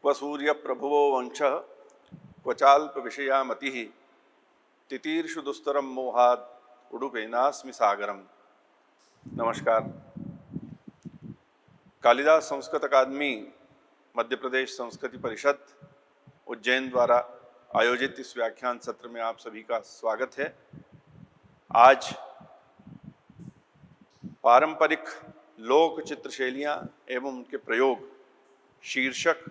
क्वसूर्य प्रभुवो वंशः क्वचाल्प विषया मतिः तितीर्षु दुस्तरम मोहाद उडुपेनास्मि सागरम। नमस्कार। कालिदास संस्कृत अकादमी मध्य प्रदेश संस्कृति परिषद उज्जैन द्वारा आयोजित इस व्याख्यान सत्र में आप सभी का स्वागत है। आज पारंपरिक लोक चित्र शैलियाँ एवं उनके प्रयोग शीर्षक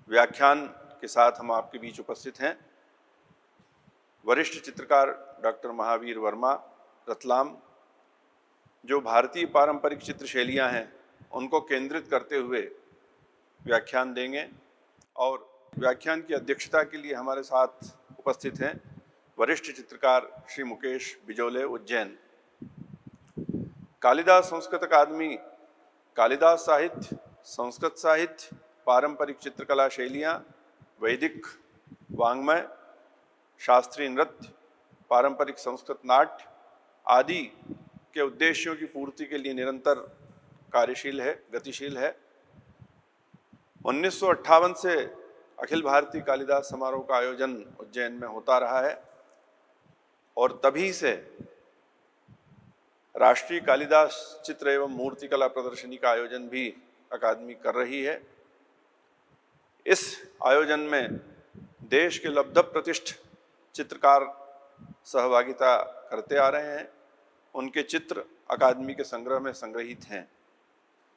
व्याख्यान के साथ हम आपके बीच उपस्थित हैं। वरिष्ठ चित्रकार डॉक्टर महावीर वर्मा रतलाम, जो भारतीय पारंपरिक चित्र शैलियाँ हैं उनको केंद्रित करते हुए व्याख्यान देंगे और व्याख्यान की अध्यक्षता के लिए हमारे साथ उपस्थित हैं वरिष्ठ चित्रकार श्री मुकेश बिजोले उज्जैन। कालिदास संस्कृत अकादमी कालिदास साहित्य, संस्कृत साहित्य, पारंपरिक चित्रकला शैलियाँ, वैदिक वाङ्मय, शास्त्रीय नृत्य, पारंपरिक संस्कृत नाट्य आदि के उद्देश्यों की पूर्ति के लिए निरंतर कार्यशील है, गतिशील है। 1958 से अखिल भारतीय कालिदास समारोह का आयोजन उज्जैन में होता रहा है और तभी से राष्ट्रीय कालिदास चित्र एवं मूर्तिकला प्रदर्शनी का आयोजन भी अकादमी कर रही है। इस आयोजन में देश के लब्धप्रतिष्ठ चित्रकार सहभागिता करते आ रहे हैं। उनके चित्र अकादमी के संग्रह में संग्रहित हैं।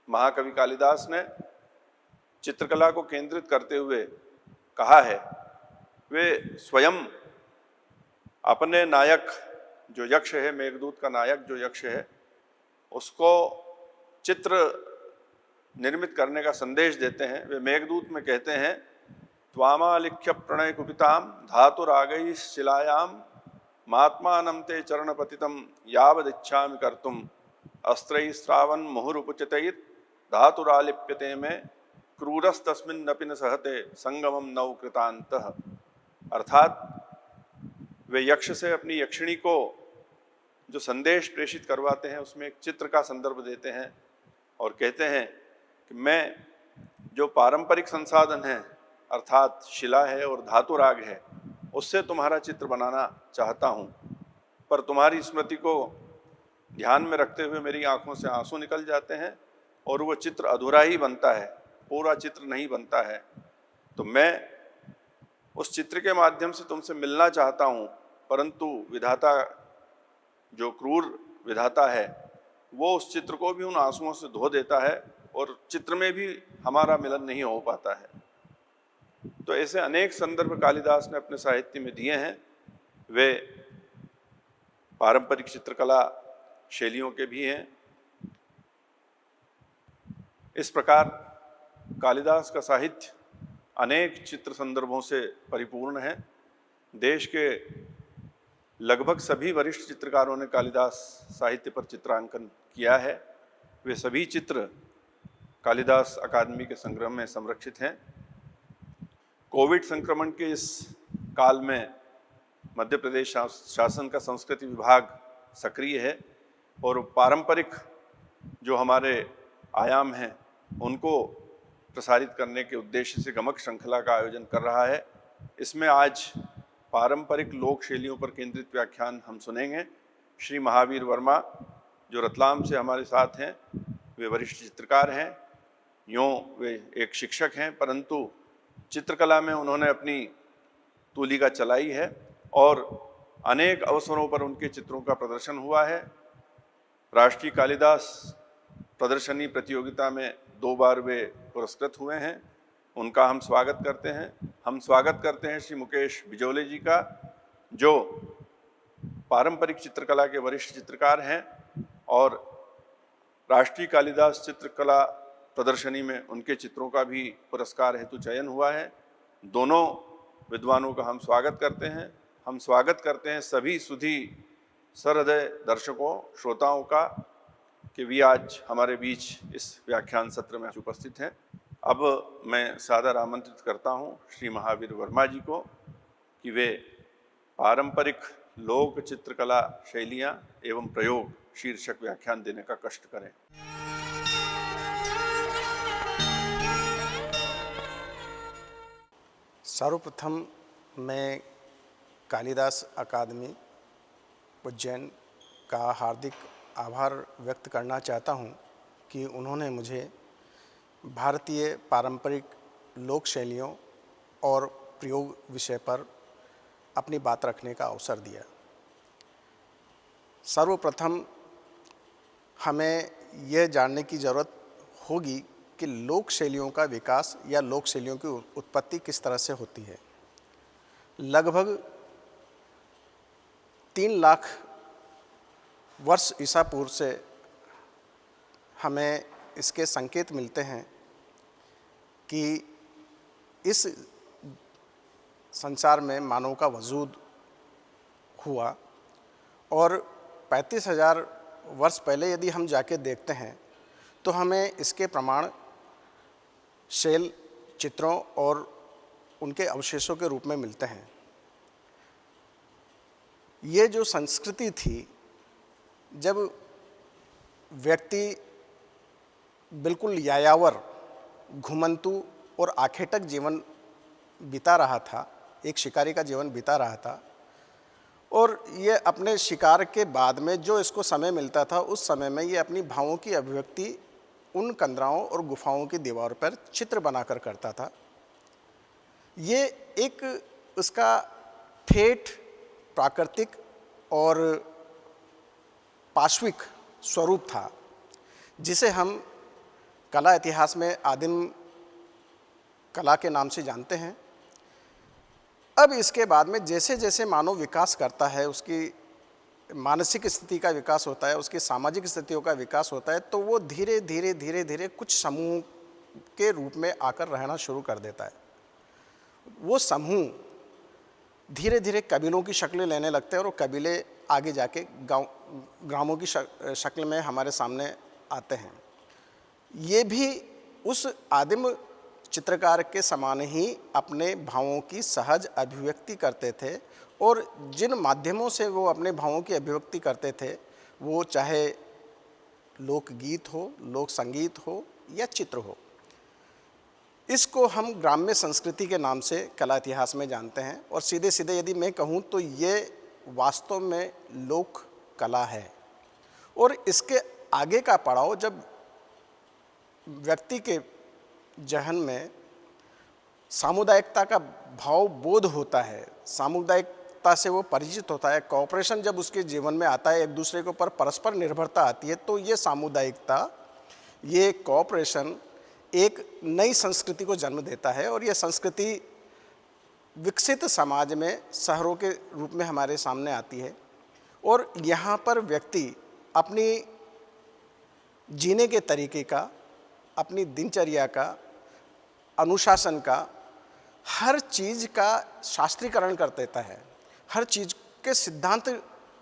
महाकवि कालिदास ने चित्रकला को केंद्रित करते हुए कहा है, वे स्वयं अपने नायक जो यक्ष है, मेघदूत का नायक जो यक्ष है, उसको चित्र निर्मित करने का संदेश देते हैं। वे मेघदूत में कहते हैं, त्वामालिख्य प्रणय कुपिताम धातुरागैः शिलायाम महात्मानं ते चरणपतितं यावदिच्छामि कर्तुम अस्त्रैः श्रावण मुहुरुपचितैः धातुरालिप्यते में क्रूरस्तस्मिन्नपि न सहते संगमम नौ कृतान्तः। अर्थात वे यक्ष से अपनी यक्षिणी को जो संदेश प्रेषित करवाते हैं उसमें एक चित्र का संदर्भ देते हैं और कहते हैं कि मैं जो पारंपरिक संसाधन है अर्थात शिला है और धातु राग है उससे तुम्हारा चित्र बनाना चाहता हूँ, पर तुम्हारी स्मृति को ध्यान में रखते हुए मेरी आंखों से आंसू निकल जाते हैं और वो चित्र अधूरा ही बनता है, पूरा चित्र नहीं बनता है। तो मैं उस चित्र के माध्यम से तुमसे मिलना चाहता हूँ, परंतु विधाता जो क्रूर विधाता है वो उस चित्र को भी उन आंसुओं से धो देता है और चित्र में भी हमारा मिलन नहीं हो पाता है। तो ऐसे अनेक संदर्भ कालिदास ने अपने साहित्य में दिए हैं। वे पारंपरिक चित्रकला शैलियों के भी हैं। इस प्रकार कालिदास का साहित्य अनेक चित्र संदर्भों से परिपूर्ण है। देश के लगभग सभी वरिष्ठ चित्रकारों ने कालिदास साहित्य पर चित्रांकन किया है। वे सभी चित्र कालिदास अकादमी के संग्रह में संरक्षित हैं। कोविड संक्रमण के इस काल में मध्य प्रदेश शासन का संस्कृति विभाग सक्रिय है और पारंपरिक जो हमारे आयाम हैं उनको प्रसारित करने के उद्देश्य से गमक श्रृंखला का आयोजन कर रहा है। इसमें आज पारंपरिक लोक शैलियों पर केंद्रित व्याख्यान हम सुनेंगे। श्री महावीर वर्मा जो रतलाम से हमारे साथ हैं, वे वरिष्ठ चित्रकार हैं। यूँ वे एक शिक्षक हैं, परंतु चित्रकला में उन्होंने अपनी तूलिका चलाई है और अनेक अवसरों पर उनके चित्रों का प्रदर्शन हुआ है। राष्ट्रीय कालिदास प्रदर्शनी प्रतियोगिता में 2 बार वे पुरस्कृत हुए हैं। उनका हम स्वागत करते हैं। हम स्वागत करते हैं श्री मुकेश बिजोले जी का, जो पारंपरिक चित्रकला के वरिष्ठ चित्रकार हैं और राष्ट्रीय कालिदास चित्रकला प्रदर्शनी में उनके चित्रों का भी पुरस्कार हेतु चयन हुआ है। दोनों विद्वानों का हम स्वागत करते हैं। हम स्वागत करते हैं सभी सुधी सहृदय दर्शकों, श्रोताओं का कि वे आज हमारे बीच इस व्याख्यान सत्र में उपस्थित हैं। अब मैं सादर आमंत्रित करता हूं श्री महावीर वर्मा जी को कि वे पारंपरिक लोक चित्रकला शैलियां एवं प्रयोग शीर्षक व्याख्यान देने का कष्ट करें। सर्वप्रथम मैं कालिदास अकादमी उज्जैन का हार्दिक आभार व्यक्त करना चाहता हूं कि उन्होंने मुझे भारतीय पारंपरिक लोक शैलियों और प्रयोग विषय पर अपनी बात रखने का अवसर दिया। सर्वप्रथम हमें यह जानने की ज़रूरत होगी कि लोक शैलियों का विकास या लोक शैलियों की उत्पत्ति किस तरह से होती है। लगभग 3 लाख वर्ष ईसा पूर्व से हमें इसके संकेत मिलते हैं कि इस संसार में मानव का वजूद हुआ और 35,000 वर्ष पहले यदि हम जाके देखते हैं तो हमें इसके प्रमाण शैल चित्रों और उनके अवशेषों के रूप में मिलते हैं। ये जो संस्कृति थी, जब व्यक्ति बिल्कुल यायावर, घुमंतु और आखेटक जीवन बिता रहा था, एक शिकारी का जीवन बिता रहा था, और ये अपने शिकार के बाद में जो इसको समय मिलता था उस समय में ये अपनी भावों की अभिव्यक्ति उन कंदराओं और गुफाओं की दीवार पर चित्र बनाकर करता था। ये एक उसका ठेठ प्राकृतिक और पाश्विक स्वरूप था, जिसे हम कला इतिहास में आदिम कला के नाम से जानते हैं। अब इसके बाद में जैसे जैसे मानव विकास करता है, उसकी मानसिक स्थिति का विकास होता है, उसकी सामाजिक स्थितियों का विकास होता है, तो वो धीरे धीरे कुछ समूह के रूप में आकर रहना शुरू कर देता है। वो समूह धीरे धीरे कबीलों की शक्लें लेने लगते हैं और कबीले आगे जाके ग्रामों की शक्ल में हमारे सामने आते हैं। ये भी उस आदिम चित्रकार के समान ही अपने भावों की सहज अभिव्यक्ति करते थे, और जिन माध्यमों से वो अपने भावों की अभिव्यक्ति करते थे, वो चाहे लोकगीत हो, लोक संगीत हो या चित्र हो, इसको हम ग्राम्य संस्कृति के नाम से कला इतिहास में जानते हैं। और सीधे सीधे यदि मैं कहूँ तो ये वास्तव में लोक कला है। और इसके आगे का पड़ाव जब व्यक्ति के जहन में सामुदायिकता का भाव बोध होता है, सामुदायिकता से वो परिचित होता है, कोऑपरेशन जब उसके जीवन में आता है, एक दूसरे के ऊपर परस्पर निर्भरता आती है, तो ये सामुदायिकता, ये कोऑपरेशन एक नई संस्कृति को जन्म देता है। और ये संस्कृति विकसित समाज में शहरों के रूप में हमारे सामने आती है, और यहाँ पर व्यक्ति अपनी जीने के तरीके का, अपनी दिनचर्या का, अनुशासन का, हर चीज़ का शास्त्रीकरण कर देता है, हर चीज़ के सिद्धांत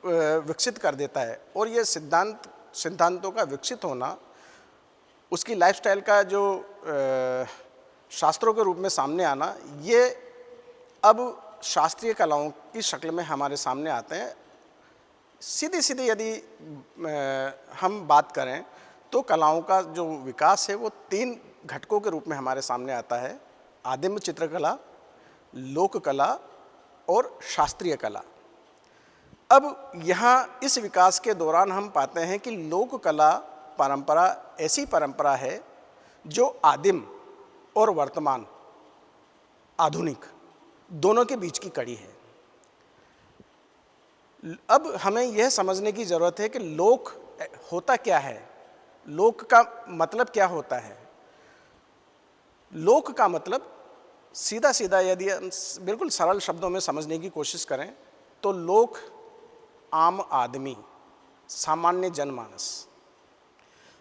विकसित कर देता है। और ये सिद्धांतों का विकसित होना, उसकी लाइफस्टाइल का जो शास्त्रों के रूप में सामने आना, ये अब शास्त्रीय कलाओं की शक्ल में हमारे सामने आते हैं। सीधे सीधे यदि हम बात करें तो कलाओं का जो विकास है वो 3 घटकों के रूप में हमारे सामने आता है: आदिम चित्रकला, लोक कला और शास्त्रीय कला। अब यहाँ इस विकास के दौरान हम पाते हैं कि लोक कला परंपरा ऐसी परंपरा है जो आदिम और वर्तमान आधुनिक दोनों के बीच की कड़ी है। अब हमें यह समझने की ज़रूरत है कि लोक होता क्या है, लोक का मतलब क्या होता है। लोक का मतलब सीधा सीधा यदि हम बिल्कुल सरल शब्दों में समझने की कोशिश करें तो लोक आम आदमी, सामान्य जनमानस,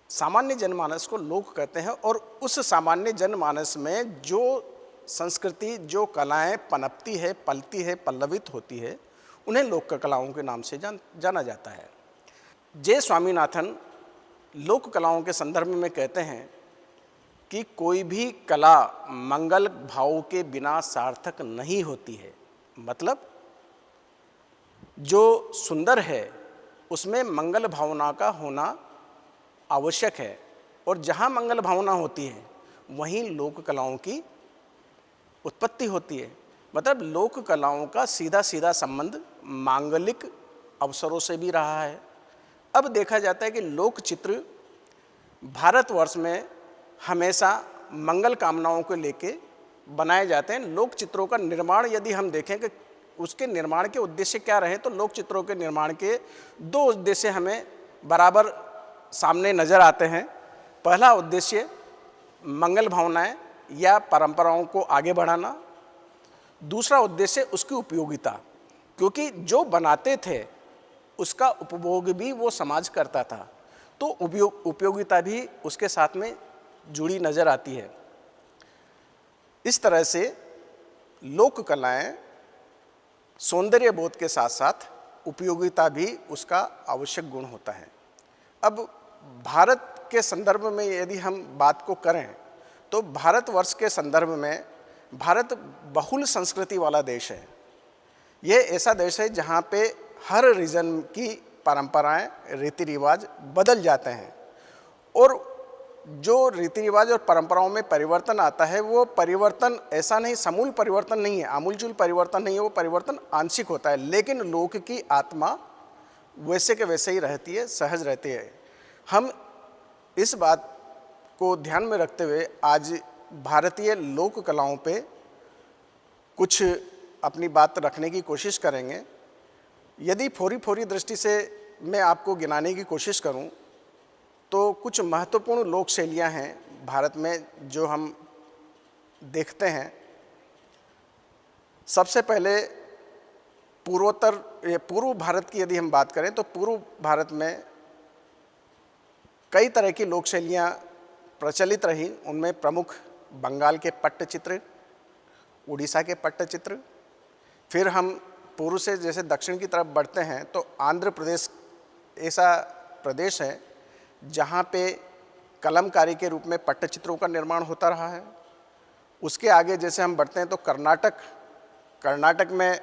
सामान्य जनमानस को लोक कहते हैं। और उस सामान्य जनमानस में जो संस्कृति, जो कलाएं पनपती है, पलती है, पल्लवित होती है, उन्हें लोक कलाओं के नाम से जाना जाता है। जे स्वामीनाथन लोक कलाओं के संदर्भ में कहते हैं कि कोई भी कला मंगल भाव के बिना सार्थक नहीं होती है। मतलब जो सुंदर है उसमें मंगल भावना का होना आवश्यक है, और जहाँ मंगल भावना होती है वहीं लोक कलाओं की उत्पत्ति होती है। मतलब लोक कलाओं का सीधा सीधा संबंध मांगलिक अवसरों से भी रहा है। अब देखा जाता है कि लोक चित्र भारतवर्ष में हमेशा मंगल कामनाओं को लेके बनाए जाते हैं। लोक चित्रों का निर्माण यदि हम देखें कि उसके निर्माण के उद्देश्य क्या रहे, तो लोक चित्रों के निर्माण के दो उद्देश्य हमें बराबर सामने नज़र आते हैं। पहला उद्देश्य मंगल भावनाएं या परंपराओं को आगे बढ़ाना, दूसरा उद्देश्य उसकी उपयोगिता, क्योंकि जो बनाते थे उसका उपभोग भी वो समाज करता था, तो उपयोगिता भी उसके साथ में जुड़ी नज़र आती है। इस तरह से लोक कलाएं सौंदर्य बोध के साथ साथ उपयोगिता भी उसका आवश्यक गुण होता है। अब भारत के संदर्भ में यदि हम बात को करें तो भारतवर्ष के संदर्भ में भारत बहुल संस्कृति वाला देश है। ये ऐसा देश है जहाँ पे हर रीजन की परंपराएं, रीति रिवाज बदल जाते हैं, और जो रीति रिवाज और परंपराओं में परिवर्तन आता है वो परिवर्तन ऐसा नहीं, समूल परिवर्तन नहीं है, आमूलचूल परिवर्तन नहीं है, वो परिवर्तन आंशिक होता है, लेकिन लोक की आत्मा वैसे के वैसे ही रहती है, सहज रहती है। हम इस बात को ध्यान में रखते हुए आज भारतीय लोक कलाओं पे कुछ अपनी बात रखने की कोशिश करेंगे। यदि फोरी दृष्टि से मैं आपको गिनाने की कोशिश करूं तो कुछ महत्वपूर्ण लोक शैलियाँ हैं भारत में जो हम देखते हैं। सबसे पहले पूर्व भारत की यदि हम बात करें तो पूर्व भारत में कई तरह की लोक शैलियाँ प्रचलित रही। उनमें प्रमुख बंगाल के पट्टचित्र, उड़ीसा के पट्टचित्र, फिर हम पूर्व से जैसे दक्षिण की तरफ बढ़ते हैं तो आंध्र प्रदेश ऐसा प्रदेश है जहाँ पे कलमकारी के रूप में पट्टचित्रों का निर्माण होता रहा है। उसके आगे जैसे हम बढ़ते हैं तो कर्नाटक में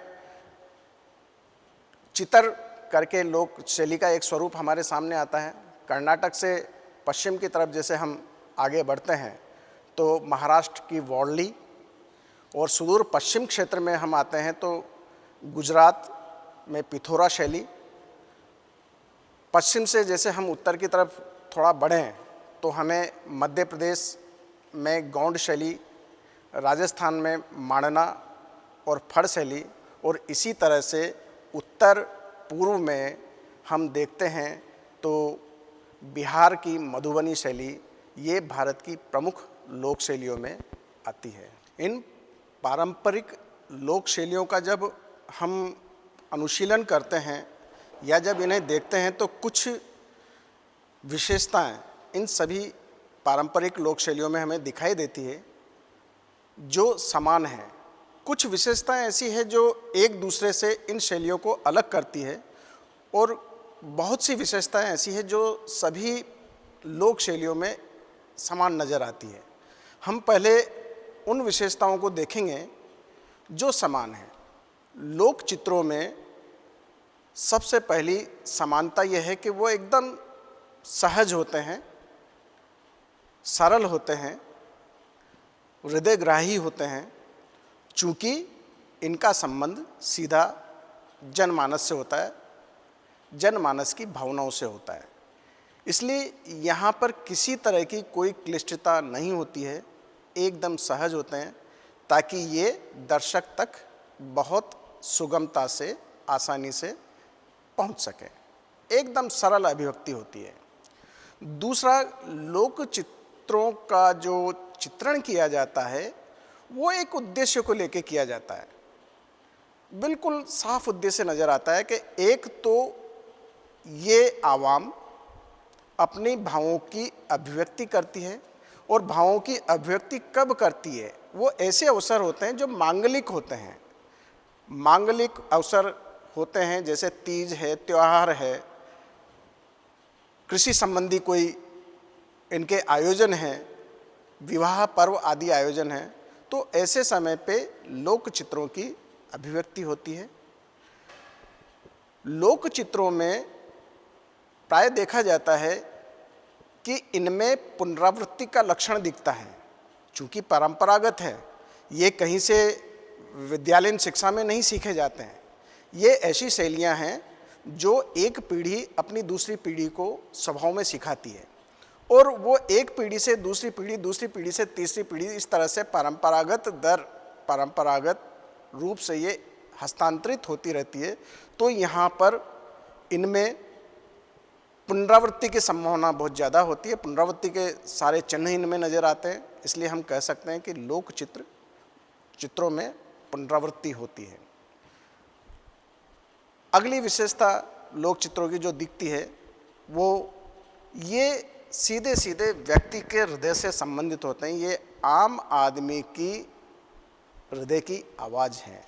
चितर करके लोक शैली का एक स्वरूप हमारे सामने आता है। कर्नाटक से पश्चिम की तरफ जैसे हम आगे बढ़ते हैं तो महाराष्ट्र की वॉर्ली, और सुदूर पश्चिम क्षेत्र में हम आते हैं तो गुजरात में पिथोरा शैली। पश्चिम से जैसे हम उत्तर की तरफ थोड़ा बढ़ें तो हमें मध्य प्रदेश में गौंड शैली, राजस्थान में मांडना और फड़ शैली, और इसी तरह से उत्तर पूर्व में हम देखते हैं तो बिहार की मधुबनी शैली, ये भारत की प्रमुख लोक शैलियों में आती है। इन पारंपरिक लोक शैलियों का जब हम अनुशीलन करते हैं या जब इन्हें देखते हैं तो कुछ विशेषताएं इन सभी पारंपरिक लोक शैलियों में हमें दिखाई देती है जो समान है। कुछ विशेषताएं ऐसी है जो एक दूसरे से इन शैलियों को अलग करती है, और बहुत सी विशेषताएं ऐसी है जो सभी लोक शैलियों में समान नज़र आती है। हम पहले उन विशेषताओं को देखेंगे जो समान है। लोक चित्रों में सबसे पहली समानता यह है कि वो एकदम सहज होते हैं, सरल होते हैं, हृदयग्राही होते हैं, चूँकि इनका संबंध सीधा जनमानस से होता है, जनमानस की भावनाओं से होता है। इसलिए यहाँ पर किसी तरह की कोई क्लिष्टता नहीं होती है, एकदम सहज होते हैं ताकि ये दर्शक तक बहुत सुगमता से, आसानी से पहुँच सके। एकदम सरल अभिव्यक्ति होती है। दूसरा, लोक चित्रों का जो चित्रण किया जाता है वो एक उद्देश्य को लेकर किया जाता है। बिल्कुल साफ उद्देश्य नज़र आता है कि एक तो ये आवाम अपनी भावों की अभिव्यक्ति करती है, और भावों की अभिव्यक्ति कब करती है, वो ऐसे अवसर होते हैं जो मांगलिक होते हैं। मांगलिक अवसर होते हैं जैसे तीज है, त्यौहार है, कृषि संबंधी कोई इनके आयोजन हैं, विवाह पर्व आदि आयोजन हैं, तो ऐसे समय पे लोक चित्रों की अभिव्यक्ति होती है। लोक चित्रों में प्राय देखा जाता है कि इनमें पुनरावृत्ति का लक्षण दिखता है। चूँकि परंपरागत है, ये कहीं से विद्यालयीन शिक्षा में नहीं सीखे जाते हैं। ये ऐसी शैलियाँ हैं जो एक पीढ़ी अपनी दूसरी पीढ़ी को स्वभाव में सिखाती है, और वो एक पीढ़ी से दूसरी पीढ़ी, दूसरी पीढ़ी से तीसरी पीढ़ी, इस तरह से परंपरागत रूप से ये हस्तांतरित होती रहती है। तो यहाँ पर इनमें पुनरावृत्ति की संभावना बहुत ज़्यादा होती है, पुनरावृत्ति के सारे चिन्ह इनमें नज़र आते हैं। इसलिए हम कह सकते हैं कि लोक चित्रों में पुनरावृत्ति होती है। अगली विशेषता लोक चित्रों की जो दिखती है वो ये सीधे सीधे व्यक्ति के हृदय से संबंधित होते हैं। ये आम आदमी की हृदय की आवाज़ है।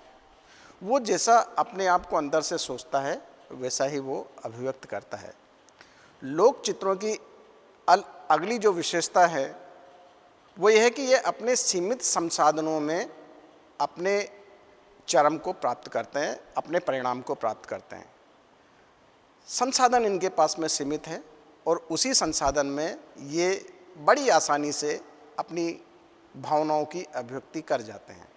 वो जैसा अपने आप को अंदर से सोचता है वैसा ही वो अभिव्यक्त करता है। लोक चित्रों की अगली जो विशेषता है वो ये है कि ये अपने सीमित संसाधनों में अपने चरम को प्राप्त करते हैं, अपने परिणाम को प्राप्त करते हैं। संसाधन इनके पास में सीमित है और उसी संसाधन में ये बड़ी आसानी से अपनी भावनाओं की अभिव्यक्ति कर जाते हैं।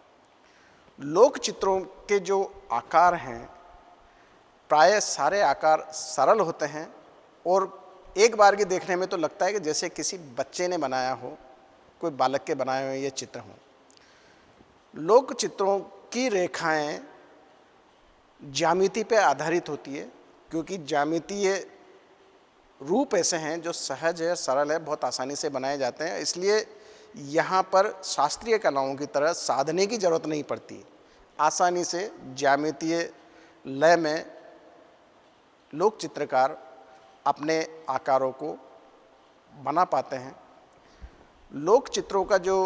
लोक चित्रों के जो आकार हैं प्रायः सारे आकार सरल होते हैं और एक बार के देखने में तो लगता है कि जैसे किसी बच्चे ने बनाया हो, कोई बालक के बनाए हुए ये चित्र हों। लोक चित्रों की रेखाएं ज्यामिति पे आधारित होती है, क्योंकि ज्यामितीय रूप ऐसे हैं जो सहज है, सरल है, बहुत आसानी से बनाए जाते हैं। इसलिए यहाँ पर शास्त्रीय कलाओं की तरह साधने की जरूरत नहीं पड़ती। आसानी से ज्यामितीय लय में लोक चित्रकार अपने आकारों को बना पाते हैं। लोक चित्रों का जो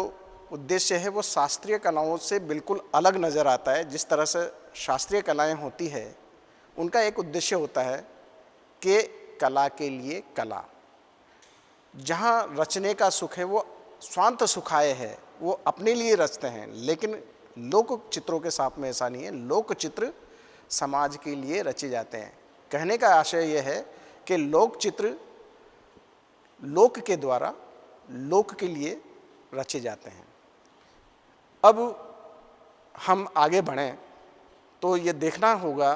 उद्देश्य है वो शास्त्रीय कलाओं से बिल्कुल अलग नज़र आता है। जिस तरह से शास्त्रीय कलाएं होती है उनका एक उद्देश्य होता है कि कला के लिए कला, जहाँ रचने का सुख है वो स्वांत सुखाय है, वो अपने लिए रचते हैं। लेकिन लोक चित्रों के साथ में ऐसा नहीं है। लोक चित्र समाज के लिए रचे जाते हैं। कहने का आशय यह है कि लोक चित्र लोक के द्वारा लोक के लिए रचे जाते हैं। अब हम आगे बढ़ें तो ये देखना होगा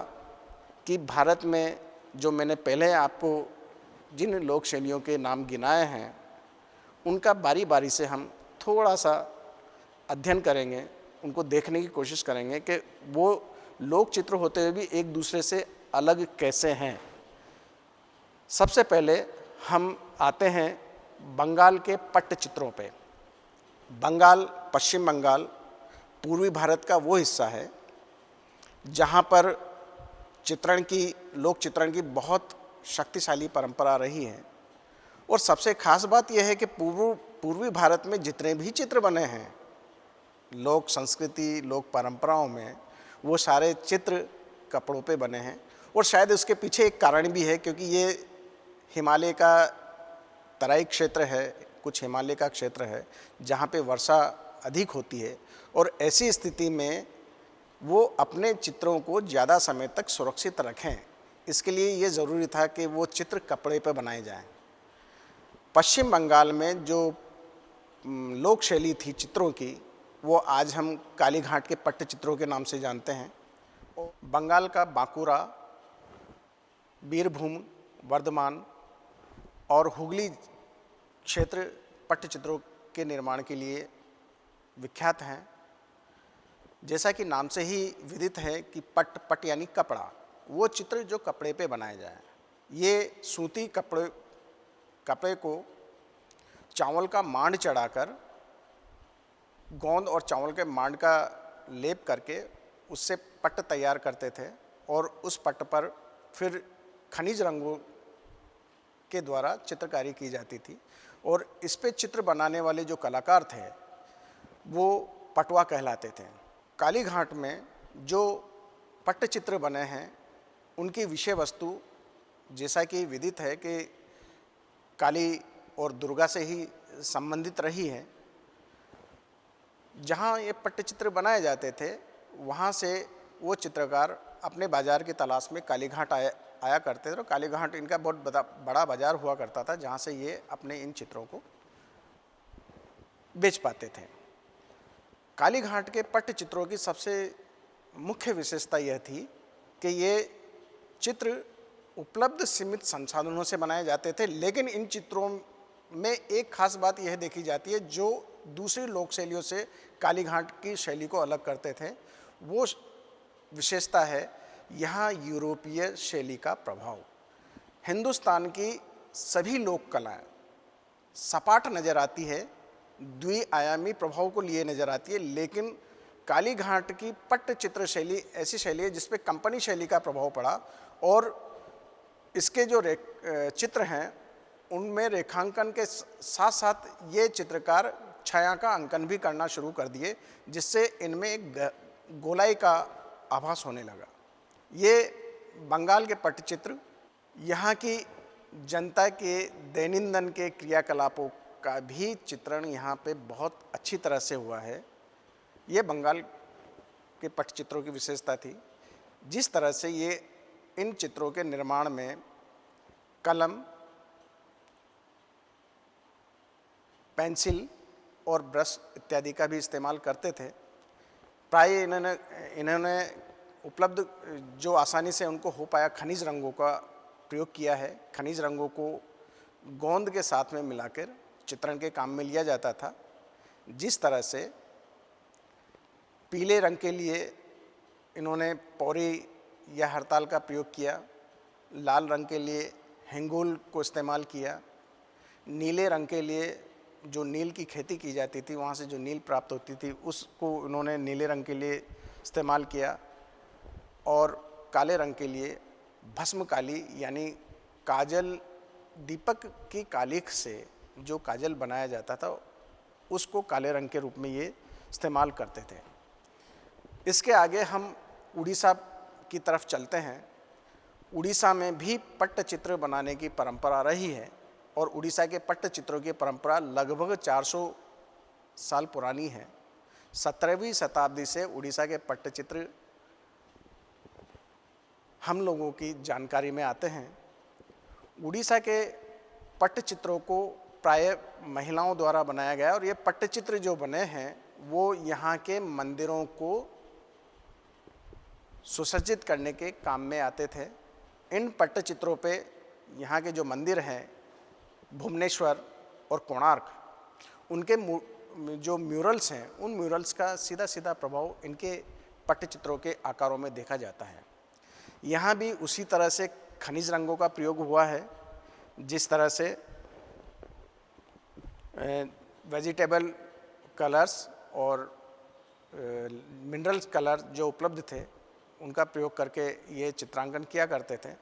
कि भारत में जो मैंने पहले आपको जिन लोक शैलियों के नाम गिनाए हैं उनका बारी बारी से हम थोड़ा सा अध्ययन करेंगे, उनको देखने की कोशिश करेंगे कि वो लोक चित्र होते हुए भी एक दूसरे से अलग कैसे हैं। सबसे पहले हम आते हैं बंगाल के पट्टचित्रों पे। बंगाल, पश्चिम बंगाल पूर्वी भारत का वो हिस्सा है जहाँ पर लोक चित्रण की बहुत शक्तिशाली परंपरा रही है। और सबसे खास बात यह है कि पूर्वी भारत में जितने भी चित्र बने हैं लोक संस्कृति, लोक परंपराओं में, वो सारे चित्र कपड़ों पे बने हैं। और शायद उसके पीछे एक कारण भी है, क्योंकि ये हिमालय का तराई क्षेत्र है, कुछ हिमालय का क्षेत्र है जहाँ पे वर्षा अधिक होती है, और ऐसी स्थिति में वो अपने चित्रों को ज़्यादा समय तक सुरक्षित रखें। इसके लिए ये ज़रूरी था कि वो चित्र कपड़े पर बनाए जाएं। पश्चिम बंगाल में जो लोक शैली थी चित्रों की वो आज हम कालीघाट के पट्टचित्रों के नाम से जानते हैं। बंगाल का बांकुरा, बीरभूम, वर्धमान और हुगली क्षेत्र पट्टचित्रों के निर्माण के लिए विख्यात हैं। जैसा कि नाम से ही विदित है कि पट यानी कपड़ा, वो चित्र जो कपड़े पे बनाए जाए। ये सूती कपड़े को चावल का मांड चढ़ाकर, गोंद और चावल के मांड का लेप करके उससे पट्ट तैयार करते थे, और उस पट्ट पर फिर खनिज रंगों के द्वारा चित्रकारी की जाती थी। और इस पे चित्र बनाने वाले जो कलाकार थे वो पटवा कहलाते थे। कालीघाट में जो पट्टचित्र बने हैं उनकी विषय वस्तु जैसा कि विदित है कि काली और दुर्गा से ही संबंधित रही है। जहाँ ये पट्टचित्र बनाए जाते थे वहाँ से वो चित्रकार अपने बाज़ार की तलाश में कालीघाट आया करते थे, और कालीघाट इनका बहुत बड़ा बाज़ार हुआ करता था जहाँ से ये अपने इन चित्रों को बेच पाते थे। कालीघाट के पट्टचित्रों की सबसे मुख्य विशेषता यह थी कि ये चित्र उपलब्ध सीमित संसाधनों से बनाए जाते थे, लेकिन इन चित्रों में एक खास बात यह देखी जाती है जो दूसरी लोक शैलियों से कालीघाट की शैली को अलग करते थे। वो विशेषता है यहाँ यूरोपीय शैली का प्रभाव। हिंदुस्तान की सभी लोक कलाएं सपाट नज़र आती है, द्विआयामी प्रभाव को लिए नज़र आती है, लेकिन कालीघाट की पट्टचित्र शैली ऐसी शैली है जिसपे कंपनी शैली का प्रभाव पड़ा और इसके जो चित्र हैं उनमें रेखांकन के साथ साथ ये चित्रकार छाया का अंकन भी करना शुरू कर दिए, जिससे इनमें एक गोलाई का आभास होने लगा। ये बंगाल के पट्टचित्र यहाँ की जनता के दैनंदिन के क्रियाकलापों का भी चित्रण यहाँ पे बहुत अच्छी तरह से हुआ है। ये बंगाल के पट्टचित्रों की विशेषता थी। जिस तरह से ये इन चित्रों के निर्माण में कलम, पेंसिल और ब्रश इत्यादि का भी इस्तेमाल करते थे। प्राय इन्होंने उपलब्ध जो आसानी से उनको हो पाया खनिज रंगों का प्रयोग किया है। खनिज रंगों को गोंद के साथ में मिलाकर चित्रण के काम में लिया जाता था। जिस तरह से पीले रंग के लिए इन्होंने पौरी या हरताल का प्रयोग किया, लाल रंग के लिए हेंगोल को इस्तेमाल किया, नीले रंग के लिए जो नील की खेती की जाती थी वहाँ से जो नील प्राप्त होती थी उसको इन्होंने नीले रंग के लिए इस्तेमाल किया, और काले रंग के लिए भस्म काली यानी काजल, दीपक की कालिख से जो काजल बनाया जाता था उसको काले रंग के रूप में ये इस्तेमाल करते थे। इसके आगे हम उड़ीसा की तरफ चलते हैं। उड़ीसा में भी पट्टचित्र बनाने की परंपरा रही है और उड़ीसा के पट्टचित्रों की परंपरा लगभग 400 साल पुरानी है। 17वीं शताब्दी से उड़ीसा के पट्टचित्र हम लोगों की जानकारी में आते हैं। उड़ीसा के पट्टचित्रों को प्राय महिलाओं द्वारा बनाया गया और ये पट्टचित्र जो बने हैं वो यहाँ के मंदिरों को सुसज्जित करने के काम में आते थे। इन पट्टचित्रों पे यहाँ के जो मंदिर हैं भुवनेश्वर और कोणार्क, उनके जो म्यूरल्स हैं उन म्यूरल्स का सीधा सीधा प्रभाव इनके पट्टचित्रों के आकारों में देखा जाता है। यहाँ भी उसी तरह से खनिज रंगों का प्रयोग हुआ है। जिस तरह से वेजिटेबल कलर्स और मिनरल्स कलर जो उपलब्ध थे उनका प्रयोग करके ये चित्रांकन किया करते थे।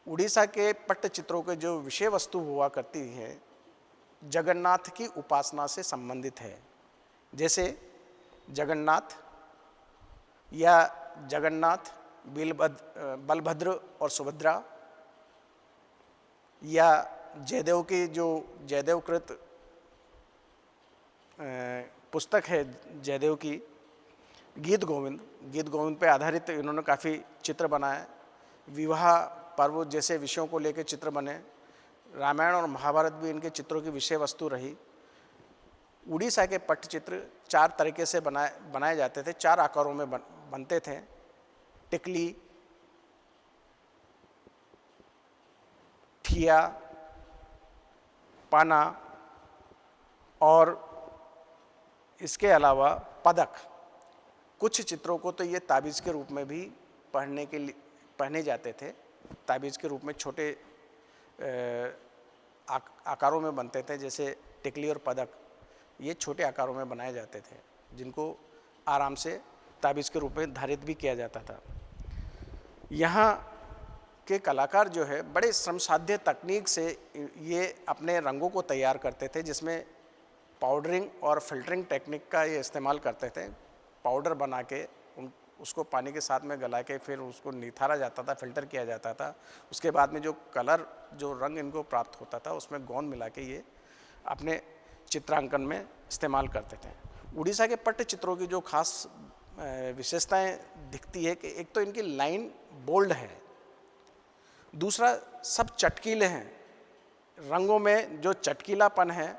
उड़ीसा के पट्टचित्रों के जो विषय वस्तु हुआ करती है जगन्नाथ की उपासना से संबंधित है। जैसे जगन्नाथ या जगन्नाथ, बलभद्र और सुभद्रा, या जयदेव की जो जयदेवकृत पुस्तक है जयदेव की गीत गोविंद पे आधारित इन्होंने काफ़ी चित्र बनाए। विवाह पर्व जैसे विषयों को लेकर चित्र बने। रामायण और महाभारत भी इनके चित्रों की विषय वस्तु रही। उड़ीसा के पट्टचित्र 4 तरीके से बनाए जाते थे, 4 आकारों में बनते थे। टिकली, ठिया, पाना और इसके अलावा पदक। कुछ चित्रों को तो ये ताबीज़ के रूप में भी पहने जाते थे। ताबीज़ के रूप में छोटे आकारों में बनते थे, जैसे टिकली और पदक ये छोटे आकारों में बनाए जाते थे जिनको आराम से ताबीज़ के रूप में धारित भी किया जाता था। यहाँ के कलाकार जो है बड़े श्रमसाध्य तकनीक से ये अपने रंगों को तैयार करते थे, जिसमें पाउडरिंग और फिल्टरिंग टेक्निक का ये इस्तेमाल करते थे। पाउडर बना के उसको पानी के साथ में गला के फिर उसको निथारा जाता था, फिल्टर किया जाता था। उसके बाद में जो कलर, जो रंग इनको प्राप्त होता था उसमें गोंद मिला के ये अपने चित्रांकन में इस्तेमाल करते थे। उड़ीसा के पट्टचित्रों की जो खास विशेषताएं दिखती है कि एक तो इनकी लाइन बोल्ड है, दूसरा सब चटकीले हैं। रंगों में जो चटकीलापन है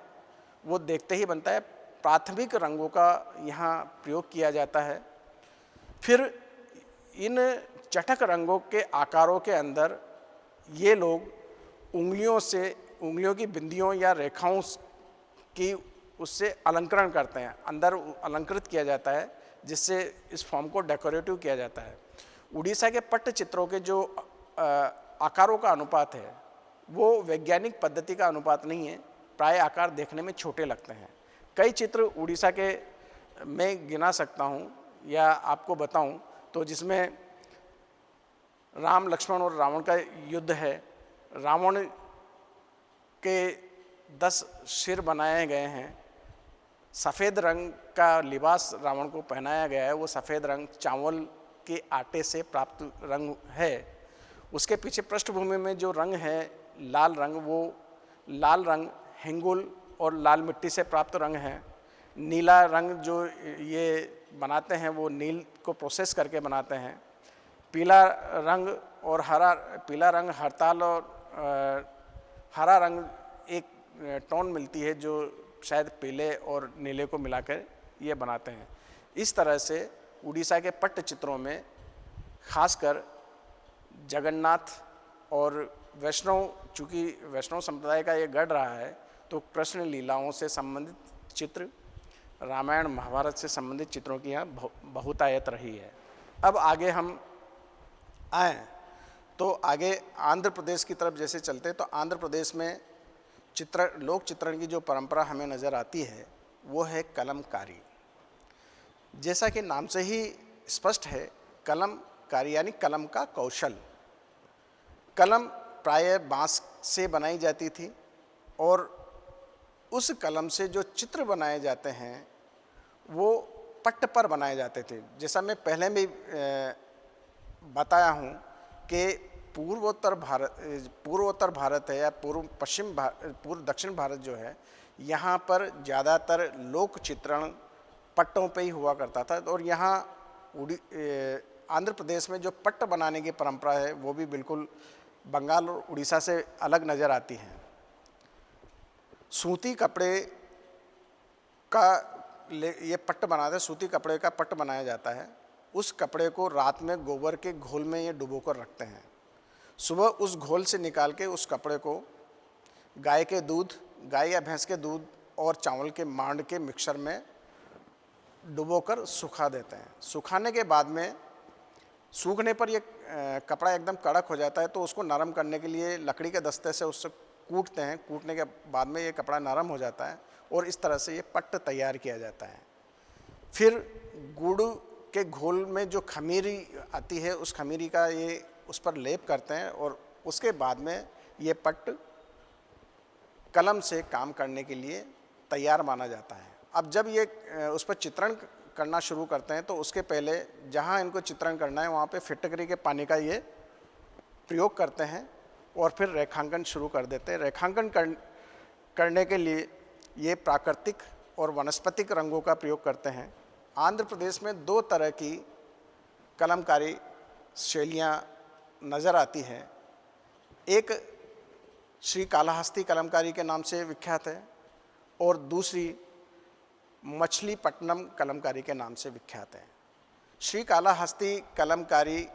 वो देखते ही बनता है। प्राथमिक रंगों का यहाँ प्रयोग किया जाता है। फिर इन चटक रंगों के आकारों के अंदर ये लोग उंगलियों की बिंदियों या रेखाओं की उससे अलंकरण करते हैं, अंदर अलंकृत किया जाता है, जिससे इस फॉर्म को डेकोरेटिव किया जाता है। उड़ीसा के पट्ट चित्रों के जो आकारों का अनुपात है वो वैज्ञानिक पद्धति का अनुपात नहीं है, प्राय आकार देखने में छोटे लगते हैं। कई चित्र उड़ीसा के मैं गिना सकता हूँ या आपको बताऊँ तो, जिसमें राम लक्ष्मण और रावण का युद्ध है। रावण के 10 सिर बनाए गए हैं, सफ़ेद रंग का लिबास रावण को पहनाया गया है, वो सफ़ेद रंग चावल के आटे से प्राप्त रंग है। उसके पीछे पृष्ठभूमि में जो रंग है लाल रंग, वो लाल रंग हिंगुल और लाल मिट्टी से प्राप्त रंग है। नीला रंग जो ये बनाते हैं वो नील को प्रोसेस करके बनाते हैं। पीला रंग और पीला रंग हरताल और हरा रंग एक टोन मिलती है जो शायद पीले और नीले को मिलाकर ये बनाते हैं। इस तरह से उड़ीसा के पट्ट चित्रों में खासकर जगन्नाथ और वैष्णव, चूँकि वैष्णव संप्रदाय का ये गढ़ रहा है, तो कृष्ण लीलाओं से संबंधित चित्र, रामायण महाभारत से संबंधित चित्रों की यहाँ बहुतायत रही है। अब आगे हम आएँ तो आगे आंध्र प्रदेश की तरफ जैसे चलते, तो आंध्र प्रदेश में लोक चित्रण की जो परंपरा हमें नज़र आती है वो है कलमकारी। जैसा कि नाम से ही स्पष्ट है, कलमकारी यानी कलम का कौशल। कलम प्रायः बांस से बनाई जाती थी और उस कलम से जो चित्र बनाए जाते हैं वो पट्ट पर बनाए जाते थे। जैसा मैं पहले भी बताया हूँ कि पूर्वोत्तर भारत है या पूर्व दक्षिण भारत जो है, यहाँ पर ज़्यादातर लोक चित्रण पट्टों पे ही हुआ करता था। और यहाँ आंध्र प्रदेश में जो पट्ट बनाने की परंपरा है वो भी बिल्कुल बंगाल और उड़ीसा से अलग नज़र आती है। सूती कपड़े का ये पट्ट बनाते हैं, सूती कपड़े का पट्ट बनाया जाता है। उस कपड़े को रात में गोबर के घोल में ये डुबो कर रखते हैं। सुबह उस घोल से निकाल के उस कपड़े को गाय या भैंस के दूध और चावल के मांड के मिक्सर में डुबोकर सुखा देते हैं। सुखाने के बाद में सूखने पर ये कपड़ा एकदम कड़क हो जाता है, तो उसको नरम करने के लिए लकड़ी के दस्ते से उससे कूटते हैं। कूटने के बाद में ये कपड़ा नरम हो जाता है और इस तरह से ये पट्ट तैयार किया जाता है। फिर गुड़ के घोल में जो खमीरी आती है उस खमीरी का ये उस पर लेप करते हैं और उसके बाद में ये पट्ट कलम से काम करने के लिए तैयार माना जाता है। अब जब ये उस पर चित्रण करना शुरू करते हैं तो उसके पहले जहाँ इनको चित्रण करना है वहाँ पे फिटकरी के पानी का ये प्रयोग करते हैं और फिर रेखांकन शुरू कर देते हैं। रेखांकन करने के लिए ये प्राकृतिक और वनस्पतिक रंगों का प्रयोग करते हैं। आंध्र प्रदेश में 2 तरह की कलमकारी शैलियाँ नज़र आती हैं। एक श्री कालाहस्ती कलमकारी के नाम से विख्यात है और दूसरी मछलीपट्टनम कलमकारी के नाम से विख्यात है। श्री कालाहस्ती कलमकारी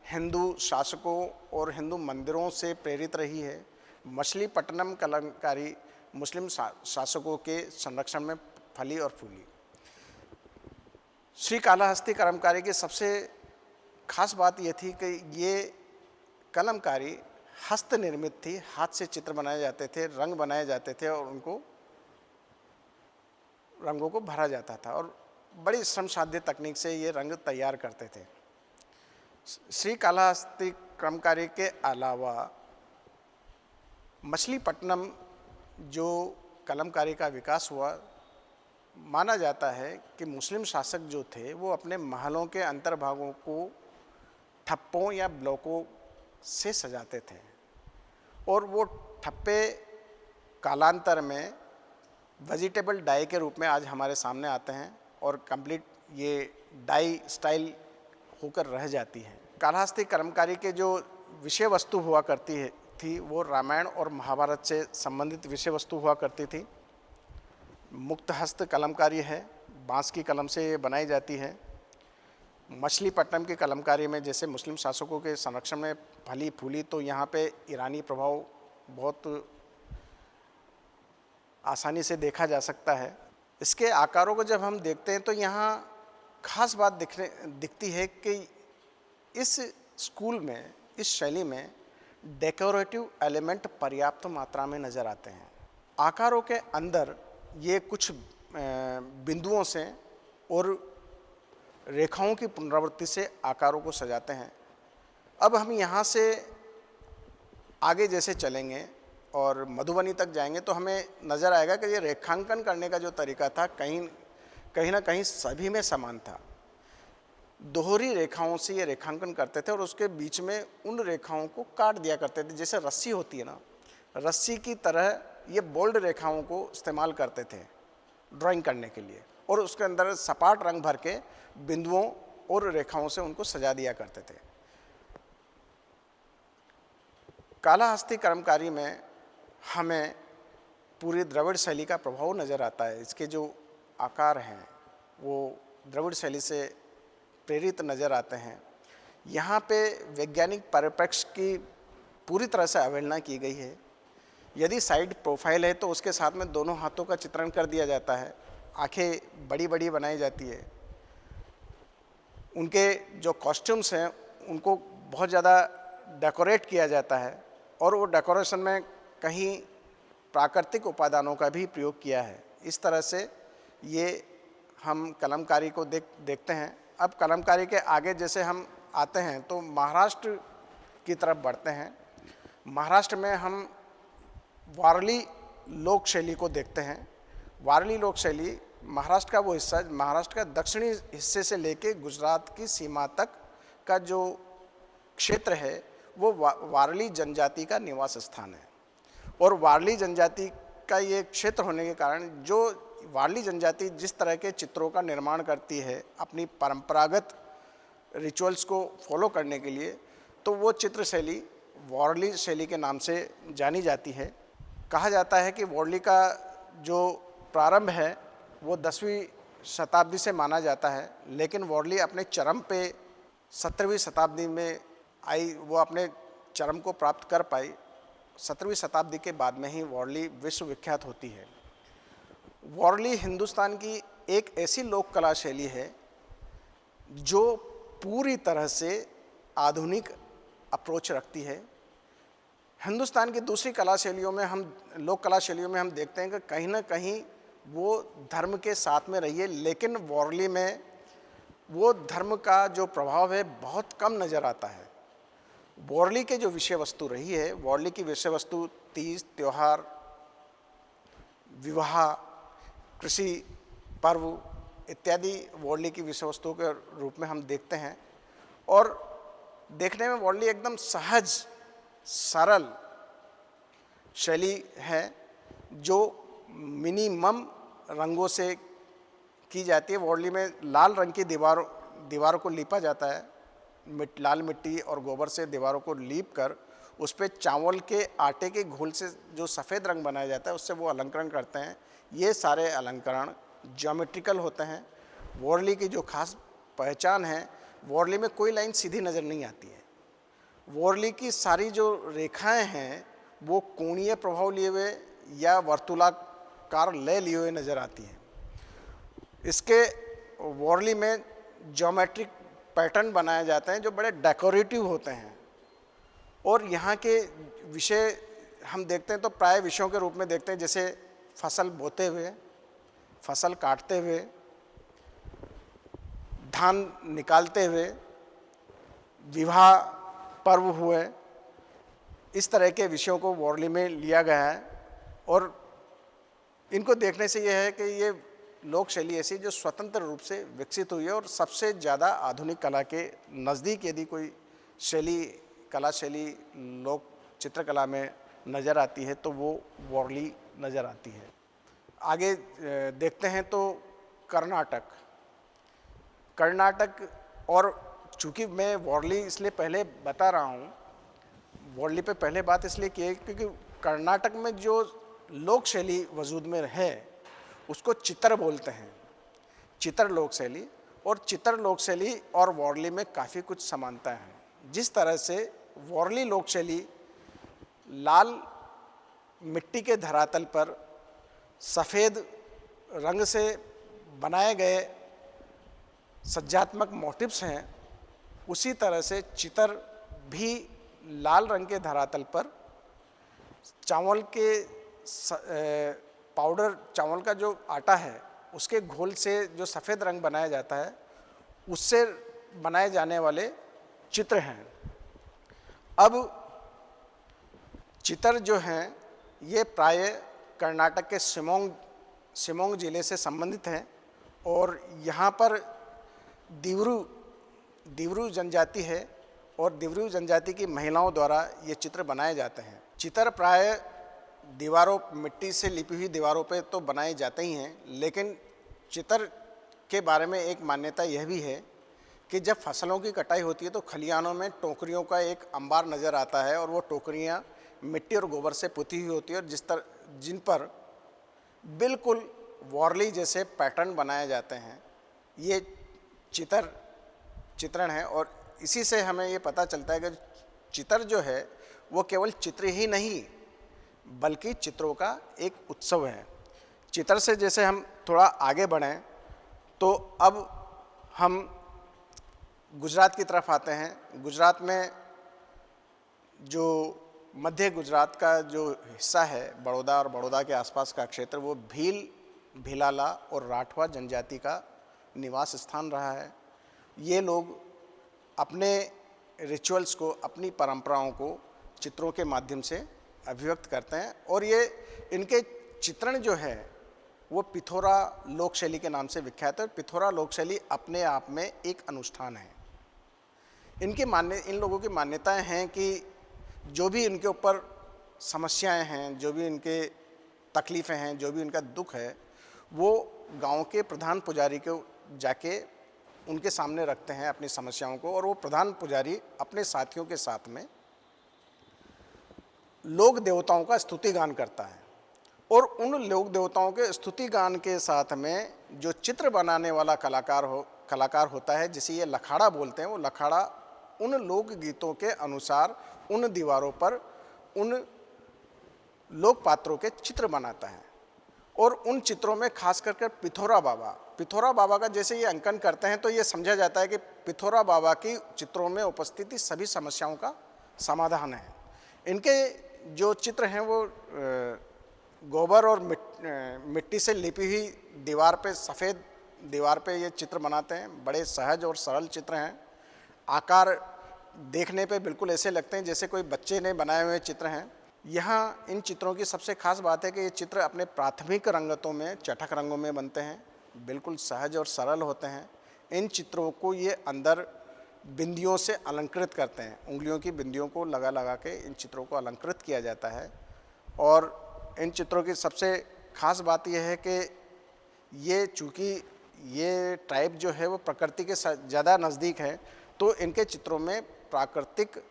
हिंदू शासकों और हिंदू मंदिरों से प्रेरित रही है। मछलीपट्टनम कलमकारी मुस्लिम शासकों के संरक्षण में फली और फूली। श्री कालाहस्ती कलमकारी की सबसे खास बात ये थी कि ये कलमकारी हस्त निर्मित थी, हाथ से चित्र बनाए जाते थे, रंग बनाए जाते थे और उनको रंगों को भरा जाता था और बड़ी श्रम साध्य तकनीक से ये रंग तैयार करते थे। श्री कालाहस्ती कलमकारी के अलावा मछलीपट्टनम जो कलमकारी का विकास हुआ, माना जाता है कि मुस्लिम शासक जो थे वो अपने महलों के अंतर्भागों को ठप्पों या ब्लॉकों से सजाते थे और वो ठप्पे कालांतर में वेजिटेबल डाई के रूप में आज हमारे सामने आते हैं और कंप्लीट ये डाई स्टाइल होकर रह जाती है। कालाहस्ती कलमकारी के जो विषय वस्तु हुआ थी वो रामायण और महाभारत से संबंधित विषय वस्तु हुआ करती थी। मुक्त हस्त कलमकारी है, बांस की कलम से ये बनाई जाती है। मछलीपट्टनम की कलमकारी में जैसे मुस्लिम शासकों के संरक्षण में फली फूली, तो यहाँ पे ईरानी प्रभाव बहुत आसानी से देखा जा सकता है। इसके आकारों को जब हम देखते हैं तो यहाँ खास बात दिखती है कि इस स्कूल में, इस शैली में डेकोरेटिव एलिमेंट पर्याप्त मात्रा में नज़र आते हैं। आकारों के अंदर ये कुछ बिंदुओं से और रेखाओं की पुनरावृत्ति से आकारों को सजाते हैं। अब हम यहाँ से आगे जैसे चलेंगे और मधुबनी तक जाएंगे तो हमें नज़र आएगा कि ये रेखांकन करने का जो तरीका था कहीं ना कहीं सभी में समान था। दोहरी रेखाओं से ये रेखांकन करते थे और उसके बीच में उन रेखाओं को काट दिया करते थे। जैसे रस्सी होती है ना, रस्सी की तरह ये बोल्ड रेखाओं को इस्तेमाल करते थे ड्राइंग करने के लिए, और उसके अंदर सपाट रंग भर के बिंदुओं और रेखाओं से उनको सजा दिया करते थे। कालाहस्ती कर्मकारी में हमें पूरी द्रविड़ शैली का प्रभाव नज़र आता है। इसके जो आकार हैं वो द्रविड़ शैली से प्रेरित नज़र आते हैं। यहाँ पे वैज्ञानिक परिप्रेक्ष्य की पूरी तरह से अवहेलना की गई है। यदि साइड प्रोफाइल है तो उसके साथ में दोनों हाथों का चित्रण कर दिया जाता है, आंखें बड़ी बड़ी बनाई जाती है। उनके जो कॉस्ट्यूम्स हैं उनको बहुत ज़्यादा डेकोरेट किया जाता है और वो डेकोरेशन में कहीं प्राकृतिक उपादानों का भी प्रयोग किया है। इस तरह से ये हम कलमकारी को देखते हैं। अब कलमकारी के आगे जैसे हम आते हैं तो महाराष्ट्र की तरफ बढ़ते हैं। महाराष्ट्र में हम वारली लोक शैली को देखते हैं। वारली लोक शैली महाराष्ट्र का वो हिस्सा, महाराष्ट्र का दक्षिणी हिस्से से लेके गुजरात की सीमा तक का जो क्षेत्र है वो वारली जनजाति का निवास स्थान है। और वारली जनजाति का ये क्षेत्र होने के कारण जो वारली जनजाति जिस तरह के चित्रों का निर्माण करती है अपनी परंपरागत रिचुअल्स को फॉलो करने के लिए, तो वो चित्र शैली वारली शैली के नाम से जानी जाती है। कहा जाता है कि वारली का जो प्रारंभ है वो 10वीं शताब्दी से माना जाता है, लेकिन वारली अपने चरम पे 17वीं शताब्दी में आई, वो अपने चरम को प्राप्त कर पाई। 17वीं शताब्दी के बाद में ही वारली विश्व विख्यात होती है। वारली हिंदुस्तान की एक ऐसी लोक कला शैली है जो पूरी तरह से आधुनिक अप्रोच रखती है। हिंदुस्तान की दूसरी कला शैलियों में लोक कला शैलियों में हम देखते हैं कि कहीं ना कहीं वो धर्म के साथ में रही है, लेकिन वारली में वो धर्म का जो प्रभाव है बहुत कम नज़र आता है। वारली के जो विषय वस्तु रही है, वारली की विषय वस्तु तीज, त्यौहार, विवाह, कृषि पर्व इत्यादि वारली की विषय वस्तुओं के रूप में हम देखते हैं। और देखने में वारली एकदम सहज सरल शैली है जो मिनिमम रंगों से की जाती है। वारली में लाल रंग की दीवारों को लीपा जाता है। लाल मिट्टी और गोबर से दीवारों को लीप कर उस पर चावल के आटे के घोल से जो सफ़ेद रंग बनाया जाता है उससे वो अलंकरण करते हैं। ये सारे अलंकरण ज्योमेट्रिकल होते हैं। वारली की जो खास पहचान है, वारली में कोई लाइन सीधी नज़र नहीं आती है। वारली की सारी जो रेखाएं हैं वो कोणीय प्रभाव लिए हुए या वर्तुलाकार लय लिए हुए नज़र आती हैं। इसके वारली में ज्योमेट्रिक पैटर्न बनाए जाते हैं जो बड़े डेकोरेटिव होते हैं। और यहाँ के विषय हम देखते हैं तो प्राय विषयों के रूप में देखते हैं, जैसे फसल बोते हुए, फसल काटते हुए, धान निकालते हुए, विवाह पर्व हुए, इस तरह के विषयों को वारली में लिया गया है। और इनको देखने से यह है कि ये लोक शैली ऐसी जो स्वतंत्र रूप से विकसित हुई है और सबसे ज़्यादा आधुनिक कला के नज़दीक यदि कोई कला शैली लोक चित्रकला में नज़र आती है तो वो वारली नज़र आती है। आगे देखते हैं तो कर्नाटक और चूँकि मैं वारली इसलिए पहले बता रहा हूँ, वारली पे पहले बात इसलिए की है क्योंकि कर्नाटक में जो लोक शैली वजूद में है उसको चितर बोलते हैं, चितर लोक शैली। और चितर लोक शैली और वारली में काफ़ी कुछ समानता है। जिस तरह से वारली लोक शैली लाल मिट्टी के धरातल पर सफ़ेद रंग से बनाए गए सज्जात्मक मोटिव्स हैं, उसी तरह से चितर भी लाल रंग के धरातल पर चावल के पाउडर, चावल का जो आटा है उसके घोल से जो सफ़ेद रंग बनाया जाता है, उससे बनाए जाने वाले चित्र हैं। अब चितर जो हैं ये प्राय कर्नाटक के शिमोग जिले से संबंधित हैं और यहाँ पर दिवरू जनजाति है और दिवरू जनजाति की महिलाओं द्वारा ये चित्र बनाए जाते हैं। चित्र प्राय दीवारों, मिट्टी से लिपी हुई दीवारों पे तो बनाए जाते ही हैं, लेकिन चित्र के बारे में एक मान्यता यह भी है कि जब फसलों की कटाई होती है तो खलिहानों में टोकरियों का एक अंबार नज़र आता है और वो टोकरियाँ मिट्टी और गोबर से पुती हुई होती है और जिन पर बिल्कुल वारली जैसे पैटर्न बनाए जाते हैं। ये चित्रण है और इसी से हमें ये पता चलता है कि चित्र जो है वो केवल चित्र ही नहीं बल्कि चित्रों का एक उत्सव है। चित्र से जैसे हम थोड़ा आगे बढ़ें तो अब हम गुजरात की तरफ आते हैं। गुजरात में जो मध्य गुजरात का जो हिस्सा है, बड़ौदा और बड़ौदा के आसपास का क्षेत्र, वो भील, भिलाला और राठवा जनजाति का निवास स्थान रहा है। ये लोग अपने रिचुअल्स को, अपनी परंपराओं को चित्रों के माध्यम से अभिव्यक्त करते हैं और ये इनके चित्रण जो है वो पिथोरा लोक शैली के नाम से विख्यात है। पिथोरा लोक शैली अपने आप में एक अनुष्ठान है। इन लोगों की मान्यताएं हैं कि जो भी इनके ऊपर समस्याएं हैं, जो भी इनके तकलीफ़ें हैं, जो भी इनका दुख है, वो गांव के प्रधान पुजारी को जाके उनके सामने रखते हैं अपनी समस्याओं को और वो प्रधान पुजारी अपने साथियों के साथ में लोक देवताओं का स्तुति गान करता है और उन लोक देवताओं के स्तुति गान के साथ में जो चित्र बनाने वाला कलाकार होता है, जिसे ये लखाड़ा बोलते हैं, वो लखाड़ा उन लोक गीतों के अनुसार उन दीवारों पर उन लोक पात्रों के चित्र बनाता है। और उन चित्रों में खास करके पिथोरा बाबा का जैसे ये अंकन करते हैं तो ये समझा जाता है कि पिथोरा बाबा की चित्रों में उपस्थिति सभी समस्याओं का समाधान है। इनके जो चित्र हैं वो गोबर और मिट्टी से लिपी हुई दीवार पे, सफ़ेद दीवार पे ये चित्र बनाते हैं। बड़े सहज और सरल चित्र हैं। आकार देखने पे बिल्कुल ऐसे लगते हैं जैसे कोई बच्चे ने बनाए हुए चित्र हैं। यहाँ इन चित्रों की सबसे खास बात है कि ये चित्र अपने प्राथमिक रंगतों में, चटक रंगों में बनते हैं, बिल्कुल सहज और सरल होते हैं। इन चित्रों को ये अंदर बिंदियों से अलंकृत करते हैं। उंगलियों की बिंदियों को लगा के इन चित्रों को अलंकृत किया जाता है। और इन चित्रों की सबसे खास बात यह है कि ये चूँकि ये ट्राइब जो है वो प्रकृति के ज़्यादा नज़दीक है, तो इनके चित्रों में प्राकृतिक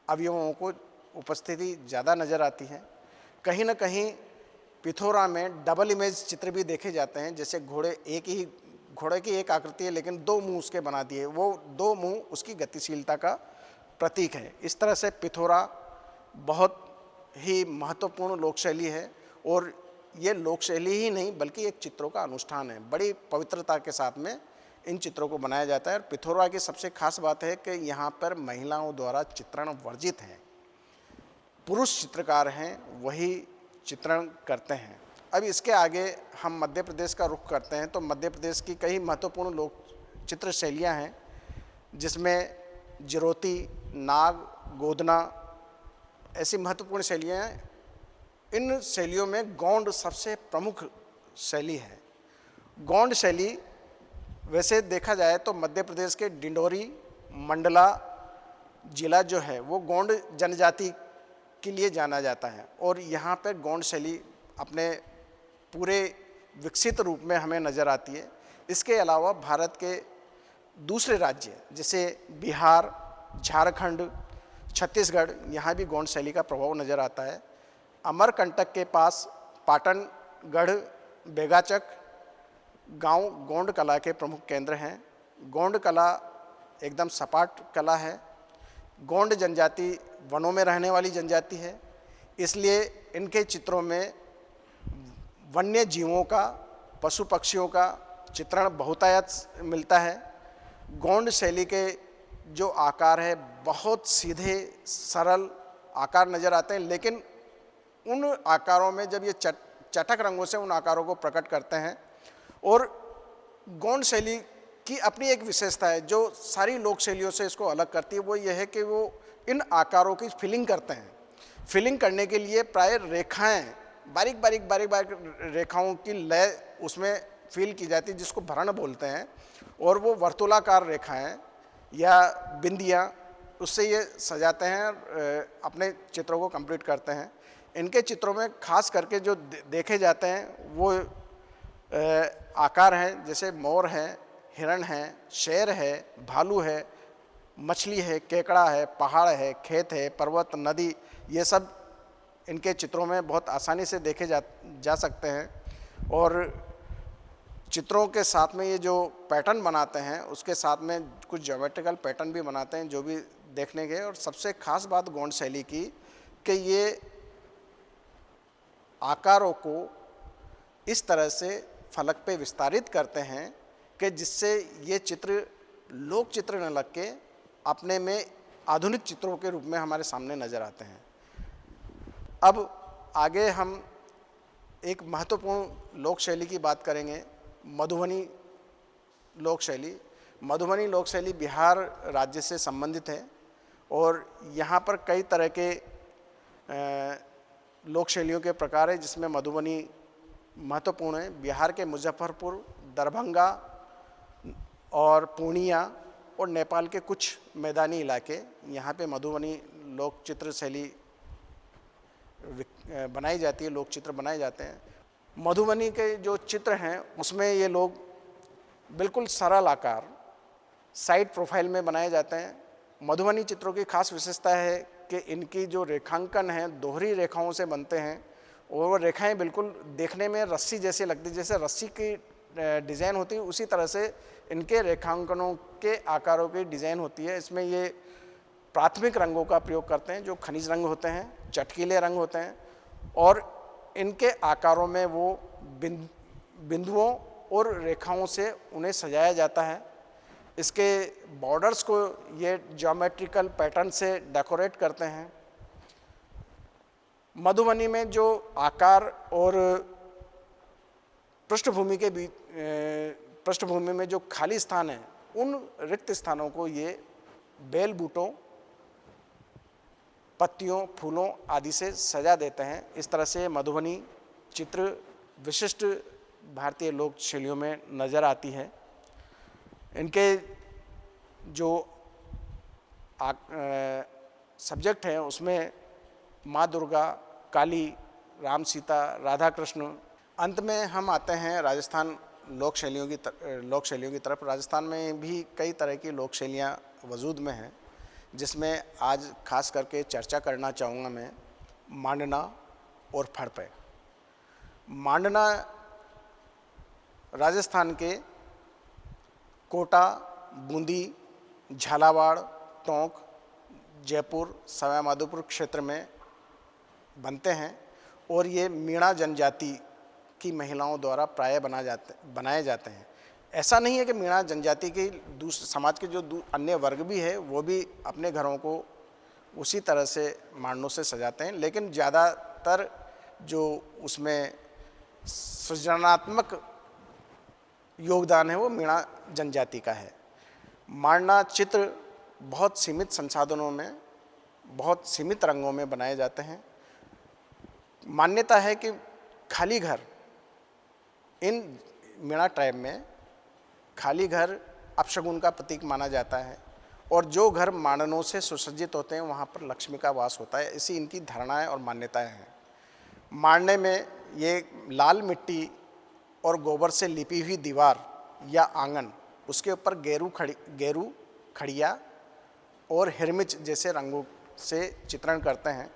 अवयवों को उपस्थिति ज़्यादा नज़र आती है। कहीं ना कहीं पिथोरा में डबल इमेज चित्र भी देखे जाते हैं, जैसे घोड़े की एक आकृति है लेकिन दो मुंह उसके बना दिए, वो दो मुंह उसकी गतिशीलता का प्रतीक है। इस तरह से पिथोरा बहुत ही महत्वपूर्ण लोक शैली है और ये लोक शैली ही नहीं बल्कि एक चित्रों का अनुष्ठान है। बड़ी पवित्रता के साथ में इन चित्रों को बनाया जाता है। और पिथोरा की सबसे खास बात है कि यहाँ पर महिलाओं द्वारा चित्रण वर्जित है। पुरुष चित्रकार हैं वही चित्रण करते हैं। अब इसके आगे हम मध्य प्रदेश का रुख करते हैं तो मध्य प्रदेश की कई महत्वपूर्ण लोक चित्र शैलियाँ हैं, जिसमें जरोती, नाग, गोदना ऐसी महत्वपूर्ण शैलियाँ हैं। इन शैलियों में गोंड सबसे प्रमुख शैली है। गोंड शैली वैसे देखा जाए तो मध्य प्रदेश के डिंडोरी, मंडला जिला जो है वो गोंड जनजाति के लिए जाना जाता है और यहाँ पर गोंड शैली अपने पूरे विकसित रूप में हमें नज़र आती है। इसके अलावा भारत के दूसरे राज्य जैसे बिहार, झारखंड, छत्तीसगढ़, यहाँ भी गोंड शैली का प्रभाव नज़र आता है। अमरकंटक के पास पाटनगढ़ बेगाचक गांव गोंड कला के प्रमुख केंद्र हैं। गोंड कला एकदम सपाट कला है। गोंड जनजाति वनों में रहने वाली जनजाति है, इसलिए इनके चित्रों में वन्य जीवों का, पशु पक्षियों का चित्रण बहुतायत मिलता है। गोंड शैली के जो आकार है बहुत सीधे सरल आकार नज़र आते हैं, लेकिन उन आकारों में जब ये चटक रंगों से उन आकारों को प्रकट करते हैं। और गोंड शैली की अपनी एक विशेषता है जो सारी लोक शैलियों से इसको अलग करती है, वो ये है कि वो इन आकारों की फिलिंग करते हैं। फिलिंग करने के लिए प्राय रेखाएं, बारीक बारीक रेखाओं की लय उसमें फिल की जाती है, जिसको भरण बोलते हैं। और वो वर्तुलाकार रेखाएं या बिंदियाँ, उससे ये सजाते हैं, अपने चित्रों को कंप्लीट करते हैं। इनके चित्रों में खास करके जो देखे जाते हैं वो आकार हैं, जैसे मोर है, हिरण है, शेर है, भालू है, मछली है, केकड़ा है, पहाड़ है, खेत है, पर्वत, नदी, ये सब इनके चित्रों में बहुत आसानी से देखे जा सकते हैं। और चित्रों के साथ में ये जो पैटर्न बनाते हैं उसके साथ में कुछ ज्योमेट्रिकल पैटर्न भी बनाते हैं, जो भी देखने के। और सबसे खास बात गोंड शैली की कि ये आकारों को इस तरह से फलक पे विस्तारित करते हैं कि जिससे ये चित्र लोक चित्र न लग के अपने में आधुनिक चित्रों के रूप में हमारे सामने नज़र आते हैं। अब आगे हम एक महत्वपूर्ण लोक शैली की बात करेंगे, मधुबनी लोक शैली। मधुबनी लोक शैली बिहार राज्य से संबंधित है और यहाँ पर कई तरह के लोक शैलियों के प्रकार है, जिसमें मधुबनी महत्वपूर्ण है। बिहार के मुजफ्फरपुर, दरभंगा और पूर्णिया और नेपाल के कुछ मैदानी इलाके, यहाँ पे मधुबनी लोक चित्र शैली बनाई जाती है, लोक चित्र बनाए जाते हैं। मधुबनी के जो चित्र हैं उसमें ये लोग बिल्कुल सरल आकार साइड प्रोफाइल में बनाए जाते हैं। मधुबनी चित्रों की खास विशेषता है कि इनकी जो रेखांकन है दोहरी रेखाओं से बनते हैं और वो रेखाएं बिल्कुल देखने में रस्सी जैसी लगती, जैसे रस्सी की डिज़ाइन होती है उसी तरह से इनके रेखांकनों के आकारों की डिज़ाइन होती है। इसमें ये प्राथमिक रंगों का प्रयोग करते हैं जो खनिज रंग होते हैं, चटकीले रंग होते हैं, और इनके आकारों में वो बिंदुओं और रेखाओं से उन्हें सजाया जाता है। इसके बॉर्डर्स को ये ज्योमेट्रिकल पैटर्न से डेकोरेट करते हैं। मधुबनी में जो आकार और पृष्ठभूमि के बीच पृष्ठभूमि में जो खाली स्थान है उन रिक्त स्थानों को ये बेल बूटों, पत्तियों, फूलों आदि से सजा देते हैं। इस तरह से मधुबनी चित्र विशिष्ट भारतीय लोक शैलियों में नज़र आती है। इनके जो सब्जेक्ट हैं उसमें माँ दुर्गा, काली, राम सीता, राधा कृष्ण। अंत में हम आते हैं राजस्थान लोक शैलियों की तरफ। राजस्थान में भी कई तरह की लोक शैलियाँ वजूद में हैं, जिसमें आज खास करके चर्चा करना चाहूँगा मैं मांडना और फड़पे। मांडना राजस्थान के कोटा, बूंदी, झालावाड़, टोंक, जयपुर, सवाई माधोपुर क्षेत्र में बनते हैं और ये मीणा जनजाति की महिलाओं द्वारा प्राय बनाए जाते हैं। ऐसा नहीं है कि मीणा जनजाति के दूसरे समाज के जो अन्य वर्ग भी है वो भी अपने घरों को उसी तरह से मांडनों से सजाते हैं, लेकिन ज़्यादातर जो उसमें सृजनात्मक योगदान है वो मीणा जनजाति का है। मांडना चित्र बहुत सीमित संसाधनों में, बहुत सीमित रंगों में बनाए जाते हैं। मान्यता है कि खाली घर, इन मीणा ट्राइब में खाली घर अपशगुन का प्रतीक माना जाता है और जो घर मांडनों से सुसज्जित होते हैं वहाँ पर लक्ष्मी का वास होता है। ऐसी इनकी धारणाएं और मान्यताएं हैं। मांडने में ये लाल मिट्टी और गोबर से लिपी हुई दीवार या आंगन, उसके ऊपर गेरू, खड़िया और हिरमिच जैसे रंगों से चित्रण करते हैं।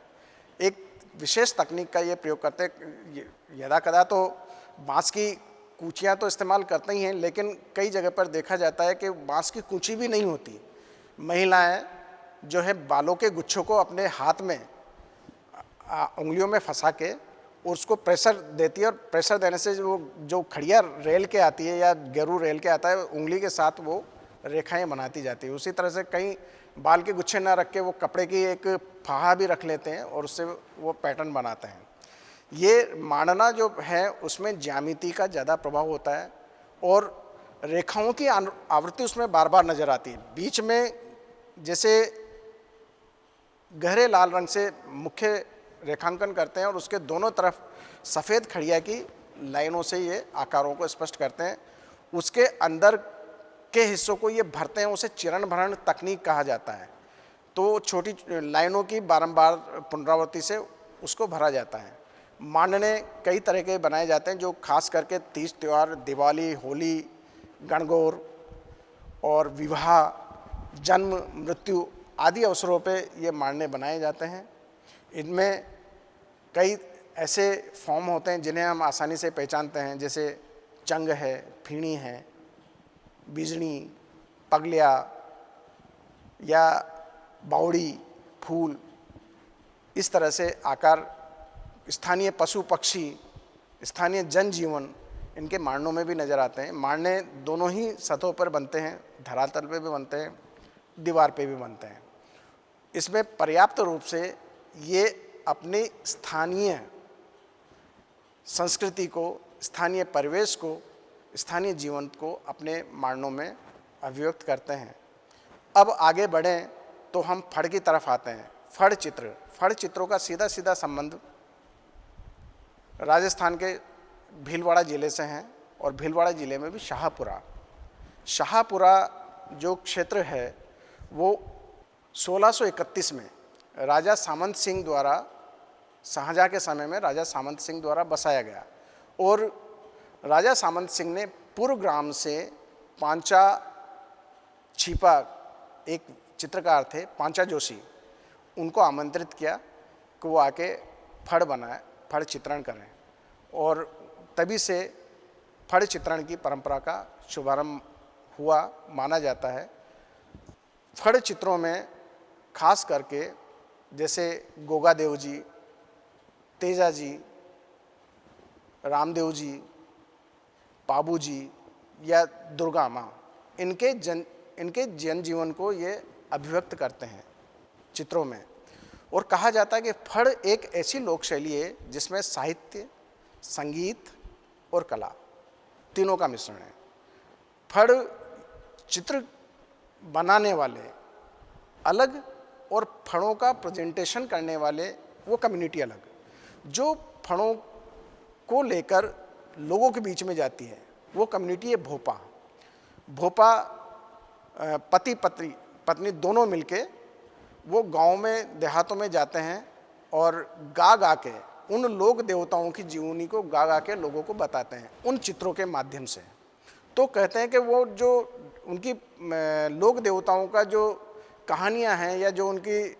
एक विशेष तकनीक का ये प्रयोग करते हैं। यदा कदा तो बांस की कूचियाँ तो इस्तेमाल करते ही हैं, लेकिन कई जगह पर देखा जाता है कि बांस की कूची भी नहीं होती। महिलाएं जो है बालों के गुच्छों को अपने हाथ में उंगलियों में फंसा के उसको प्रेशर देती है, और प्रेशर देने से जो खड़िया रेल के आती है या गेरू रेल के आता है, उंगली के साथ वो रेखाएं बनाती जाती है। उसी तरह से कई बाल के गुच्छे ना रख के वो कपड़े की एक फाहा भी रख लेते हैं और उससे वो पैटर्न बनाते हैं। ये मांडना जो है उसमें ज्यामिति का ज़्यादा प्रभाव होता है और रेखाओं की आवृत्ति उसमें बार बार नज़र आती है। बीच में जैसे गहरे लाल रंग से मुख्य रेखांकन करते हैं और उसके दोनों तरफ सफ़ेद खड़िया की लाइनों से ये आकारों को स्पष्ट करते हैं। उसके अंदर के हिस्सों को ये भरते हैं, उसे चिरण भरण तकनीक कहा जाता है। तो छोटी लाइनों की बारंबार पुनरावृत्ति से उसको भरा जाता है। मांडने कई तरह के बनाए जाते हैं, जो खास करके तीज त्यौहार, दिवाली, होली, गणगौर और विवाह, जन्म, मृत्यु आदि अवसरों पे ये मांडने बनाए जाते हैं। इनमें कई ऐसे फॉर्म होते हैं जिन्हें हम आसानी से पहचानते हैं, जैसे चंग है, फीणी है, बिजनी, पगलिया या बावड़ी, फूल। इस तरह से आकार स्थानीय पशु पक्षी, स्थानीय जनजीवन इनके मांडनों में भी नज़र आते हैं। मांडने दोनों ही सतहों पर बनते हैं, धरातल पे भी बनते हैं, दीवार पे भी बनते हैं। इसमें पर्याप्त रूप से ये अपनी स्थानीय संस्कृति को, स्थानीय परिवेश को, स्थानीय जीवन को अपने मांडनों में अभिव्यक्त करते हैं। अब आगे बढ़ें तो हम फड़ की तरफ आते हैं। फड़ चित्र, फड़ चित्रों का सीधा सीधा संबंध राजस्थान के भीलवाड़ा ज़िले से हैं और भीलवाड़ा ज़िले में भी शाहपुरा जो क्षेत्र है वो 1631 में राजा सामंत सिंह द्वारा, शाहजहाँ के समय में राजा सामंत सिंह द्वारा बसाया गया। और राजा सामंत सिंह ने पुरग्राम से पांचा छिपा, एक चित्रकार थे पांचा जोशी, उनको आमंत्रित किया कि वो आके फड़ बनाए, फड़ चित्रण करें। और तभी से फड़ चित्रण की परंपरा का शुभारंभ हुआ माना जाता है। फड़ चित्रों में खास करके जैसे गोगा देव जी, तेजा जी, रामदेव जी, पाबू जी या दुर्गा माँ, इनके जनजीवन को ये अभिव्यक्त करते हैं चित्रों में। और कहा जाता है कि फड़ एक ऐसी लोक शैली है जिसमें साहित्य, संगीत और कला तीनों का मिश्रण है। फड़ चित्र बनाने वाले अलग और फड़ों का प्रेजेंटेशन करने वाले वो कम्युनिटी अलग, जो फड़ों को लेकर लोगों के बीच में जाती है वो कम्युनिटी है भोपा। पति पत्नी दोनों मिलके वो गांव में, देहातों में जाते हैं और गा के उन लोक देवताओं की जीवनी को गा के लोगों को बताते हैं उन चित्रों के माध्यम से। तो कहते हैं कि वो जो उनकी लोक देवताओं का जो कहानियां हैं या जो उनकी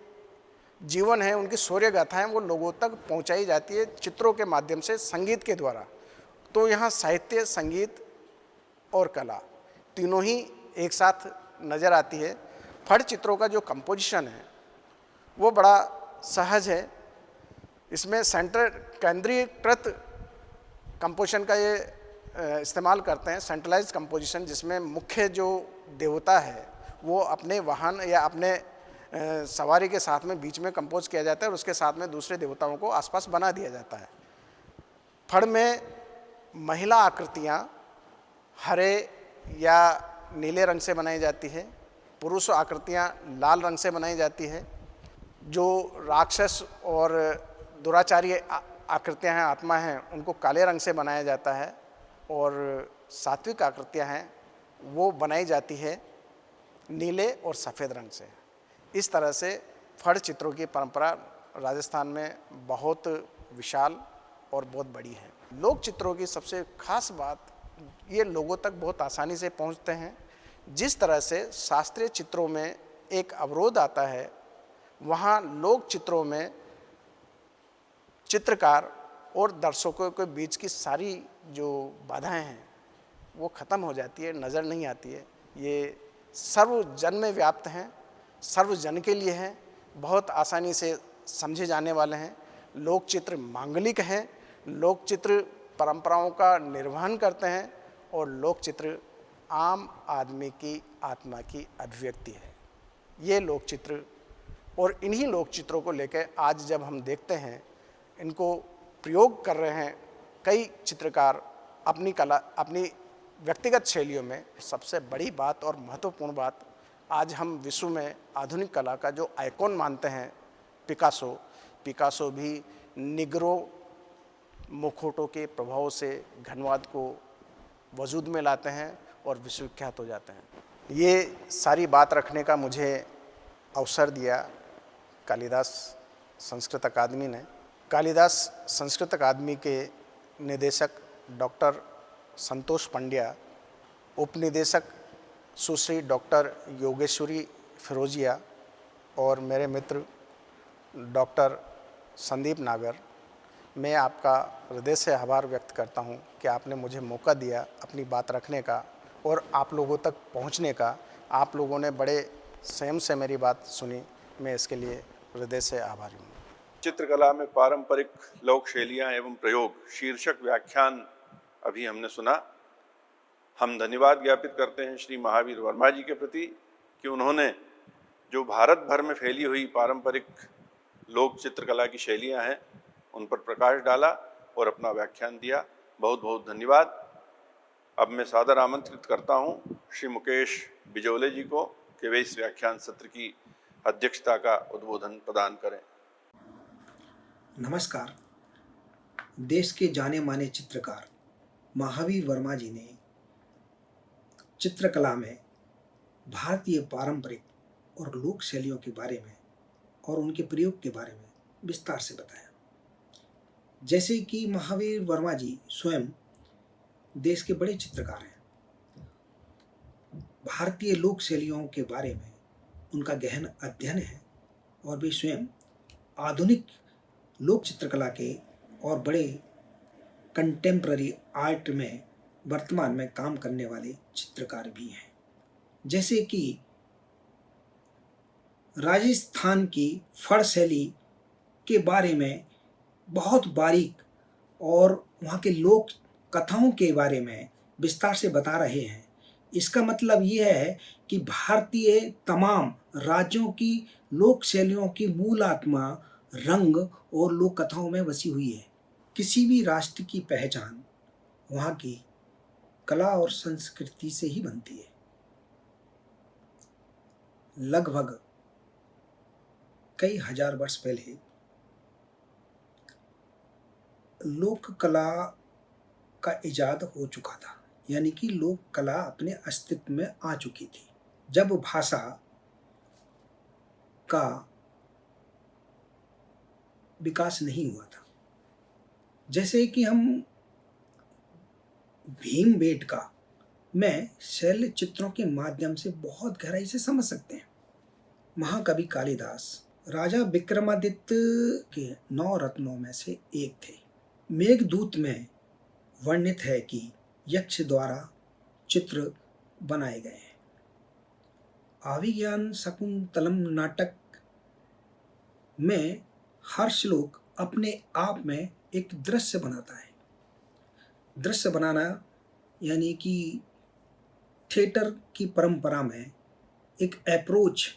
जीवन है, उनकी शौर्य गाथाएं, वो लोगों तक पहुंचाई जाती है चित्रों के माध्यम से, संगीत के द्वारा। तो यहाँ साहित्य, संगीत और कला तीनों ही एक साथ नज़र आती है। फड़ चित्रों का जो कंपोजिशन है वो बड़ा सहज है। इसमें केंद्रीकृत कंपोजिशन का ये इस्तेमाल करते हैं, सेंट्रलाइज्ड कंपोजिशन, जिसमें मुख्य जो देवता है वो अपने वाहन या अपने सवारी के साथ में बीच में कंपोज किया जाता है और उसके साथ में दूसरे देवताओं को आसपास बना दिया जाता है। फड़ में महिला आकृतियाँ हरे या नीले रंग से बनाई जाती है, पुरुष आकृतियाँ लाल रंग से बनाई जाती है, जो राक्षस और दुराचारी आकृतियाँ हैं, आत्मा हैं, उनको काले रंग से बनाया जाता है, और सात्विक आकृतियाँ हैं वो बनाई जाती है नीले और सफ़ेद रंग से। इस तरह से फड़ चित्रों की परंपरा राजस्थान में बहुत विशाल और बहुत बड़ी है। लोक चित्रों की सबसे खास बात ये लोगों तक बहुत आसानी से पहुंचते हैं। जिस तरह से शास्त्रीय चित्रों में एक अवरोध आता है, वहाँ लोक चित्रों में चित्रकार और दर्शकों के बीच की सारी जो बाधाएं हैं वो ख़त्म हो जाती है, नज़र नहीं आती है। ये सर्वजन में व्याप्त हैं, सर्वजन के लिए हैं, बहुत आसानी से समझे जाने वाले हैं। लोक चित्र मांगलिक हैं, लोक चित्र परंपराओं का निर्वहन करते हैं और लोक चित्र आम आदमी की आत्मा की अभिव्यक्ति है। ये लोक चित्र और इन्हीं लोक चित्रों को लेकर आज जब हम देखते हैं, इनको प्रयोग कर रहे हैं कई चित्रकार अपनी कला, अपनी व्यक्तिगत शैलियों में। सबसे बड़ी बात और महत्वपूर्ण बात, आज हम विश्व में आधुनिक कला का जो आइकॉन मानते हैं पिकासो भी निग्रो मुखौटों के प्रभाव से घनवाद को वजूद में लाते हैं और विश्वविख्यात हो जाते हैं। ये सारी बात रखने का मुझे अवसर दिया कालिदास संस्कृत अकादमी ने। कालिदास संस्कृत अकादमी के निदेशक डॉक्टर संतोष पंड्या, उपनिदेशक सुश्री डॉक्टर योगेश्वरी फिरोजिया और मेरे मित्र डॉक्टर संदीप नागर, मैं आपका हृदय से आभार व्यक्त करता हूं कि आपने मुझे मौका दिया अपनी बात रखने का और आप लोगों तक पहुंचने का। आप लोगों ने बड़े संयम से मेरी बात सुनी, मैं इसके लिए हृदय से आभारी हूँ। चित्रकला में पारंपरिक लोक शैलियाँ एवं प्रयोग शीर्षक व्याख्यान अभी हमने सुना। हम धन्यवाद ज्ञापित करते हैं श्री महावीर वर्मा जी के प्रति कि उन्होंने जो भारत भर में फैली हुई पारंपरिक लोक चित्रकला की शैलियाँ हैं उन पर प्रकाश डाला और अपना व्याख्यान दिया। बहुत बहुत धन्यवाद। अब मैं सादर आमंत्रित करता हूँ श्री मुकेश बिजोले जी को कि वे इस व्याख्यान सत्र की अध्यक्षता का उद्बोधन प्रदान करें। नमस्कार। देश के जाने माने चित्रकार महावीर वर्मा जी ने चित्रकला में भारतीय पारंपरिक और लोक शैलियों के बारे में और उनके प्रयोग के बारे में विस्तार से बताया। जैसे कि महावीर वर्मा जी स्वयं देश के बड़े चित्रकार हैं, भारतीय लोक शैलियों के बारे में उनका गहन अध्ययन है और वे स्वयं आधुनिक लोक चित्रकला के और बड़े कंटेम्प्ररी आर्ट में वर्तमान में काम करने वाले चित्रकार भी हैं। जैसे कि राजस्थान की फड़ शैली के बारे में बहुत बारीक और वहाँ के लोक कथाओं के बारे में विस्तार से बता रहे हैं। इसका मतलब यह है कि भारतीय तमाम राज्यों की लोक शैलियों की मूल आत्मा रंग और लोक कथाओं में बसी हुई है। किसी भी राष्ट्र की पहचान वहाँ की कला और संस्कृति से ही बनती है। लगभग कई हजार वर्ष पहले लोक कला का इजाद हो चुका था, यानी कि लोक कला अपने अस्तित्व में आ चुकी थी जब भाषा का विकास नहीं हुआ था। जैसे कि हम भीमबेटका में शैल चित्रों के माध्यम से बहुत गहराई से समझ सकते हैं। महाकवि कालिदास राजा विक्रमादित्य के 9 रत्नों में से एक थे। मेघदूत में वर्णित है कि यक्ष द्वारा चित्र बनाए गए हैं। अभिज्ञान शकुंतलम नाटक में हर श्लोक अपने आप में एक दृश्य बनाता है। दृश्य बनाना यानी कि थिएटर की परंपरा में एक अप्रोच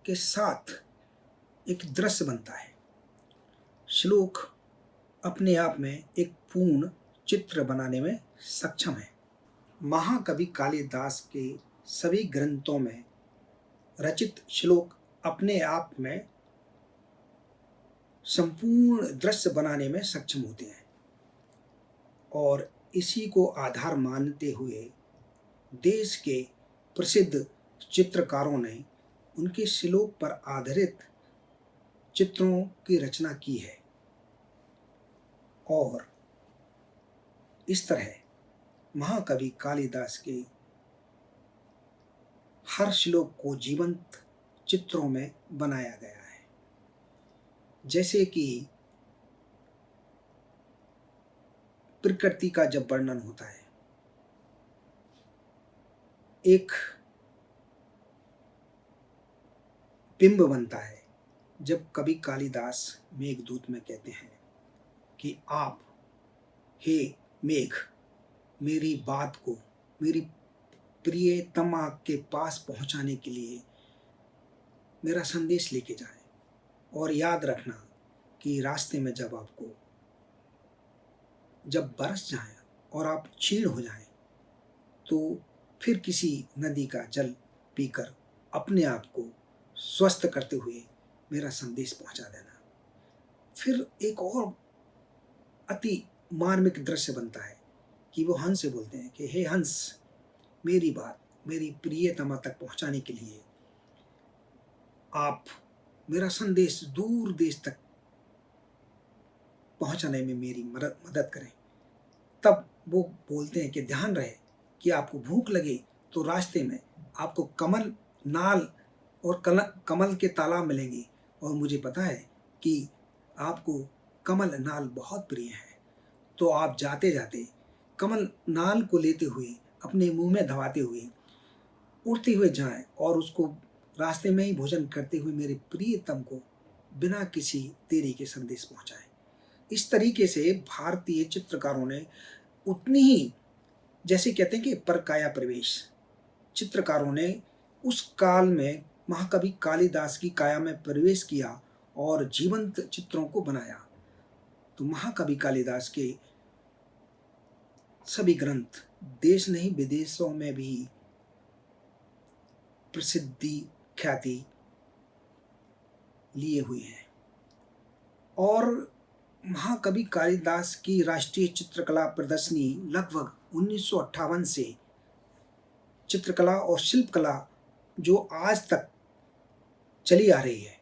के साथ एक दृश्य बनता है। श्लोक अपने आप में एक पूर्ण चित्र बनाने में सक्षम है। महाकवि कालिदास के सभी ग्रंथों में रचित श्लोक अपने आप में संपूर्ण दृश्य बनाने में सक्षम होते हैं और इसी को आधार मानते हुए देश के प्रसिद्ध चित्रकारों ने उनके श्लोक पर आधारित चित्रों की रचना की है और इस तरह महाकवि कालिदास के हर श्लोक को जीवंत चित्रों में बनाया गया है। जैसे कि प्रकृति का जब वर्णन होता है, एक बिंब बनता है। जब कवि कालिदास मेघदूत में कहते हैं कि आप, हे मेघ, मेरी बात को मेरी प्रियतमा के पास पहुंचाने के लिए मेरा संदेश लेके जाएं, और याद रखना कि रास्ते में जब बरस जाए और आप क्षीण हो जाएं, तो फिर किसी नदी का जल पीकर अपने आप को स्वस्थ करते हुए मेरा संदेश पहुंचा देना। फिर एक और अति मार्मिक दृश्य बनता है कि वो हंस से बोलते हैं कि हे हंस, मेरी बात मेरी प्रियतमा तक पहुंचाने के लिए आप मेरा संदेश दूर देश तक पहुंचाने में मेरी मदद करें। तब वो बोलते हैं कि ध्यान रहे कि आपको भूख लगे तो रास्ते में आपको कमल नाल और कमल के तालाब मिलेंगे, और मुझे पता है कि आपको कमल नाल बहुत प्रिय है। तो आप जाते जाते कमल नाल को लेते हुए अपने मुंह में दबाते हुए उड़ते हुए जाएं, और उसको रास्ते में ही भोजन करते हुए मेरे प्रियतम को बिना किसी देरी के संदेश पहुंचाएं। इस तरीके से भारतीय चित्रकारों ने उतनी ही, जैसे कहते हैं कि परकाया प्रवेश, चित्रकारों ने उस काल में महाकवि कालिदास की काया में प्रवेश किया और जीवंत चित्रों को बनाया। तो महाकवि कालिदास के सभी ग्रंथ देश नहीं विदेशों में भी प्रसिद्धि ख्याति लिए हुए हैं। और महाकवि कालिदास की राष्ट्रीय चित्रकला प्रदर्शनी लगभग 1958 से चित्रकला और शिल्पकला जो आज तक चली आ रही है,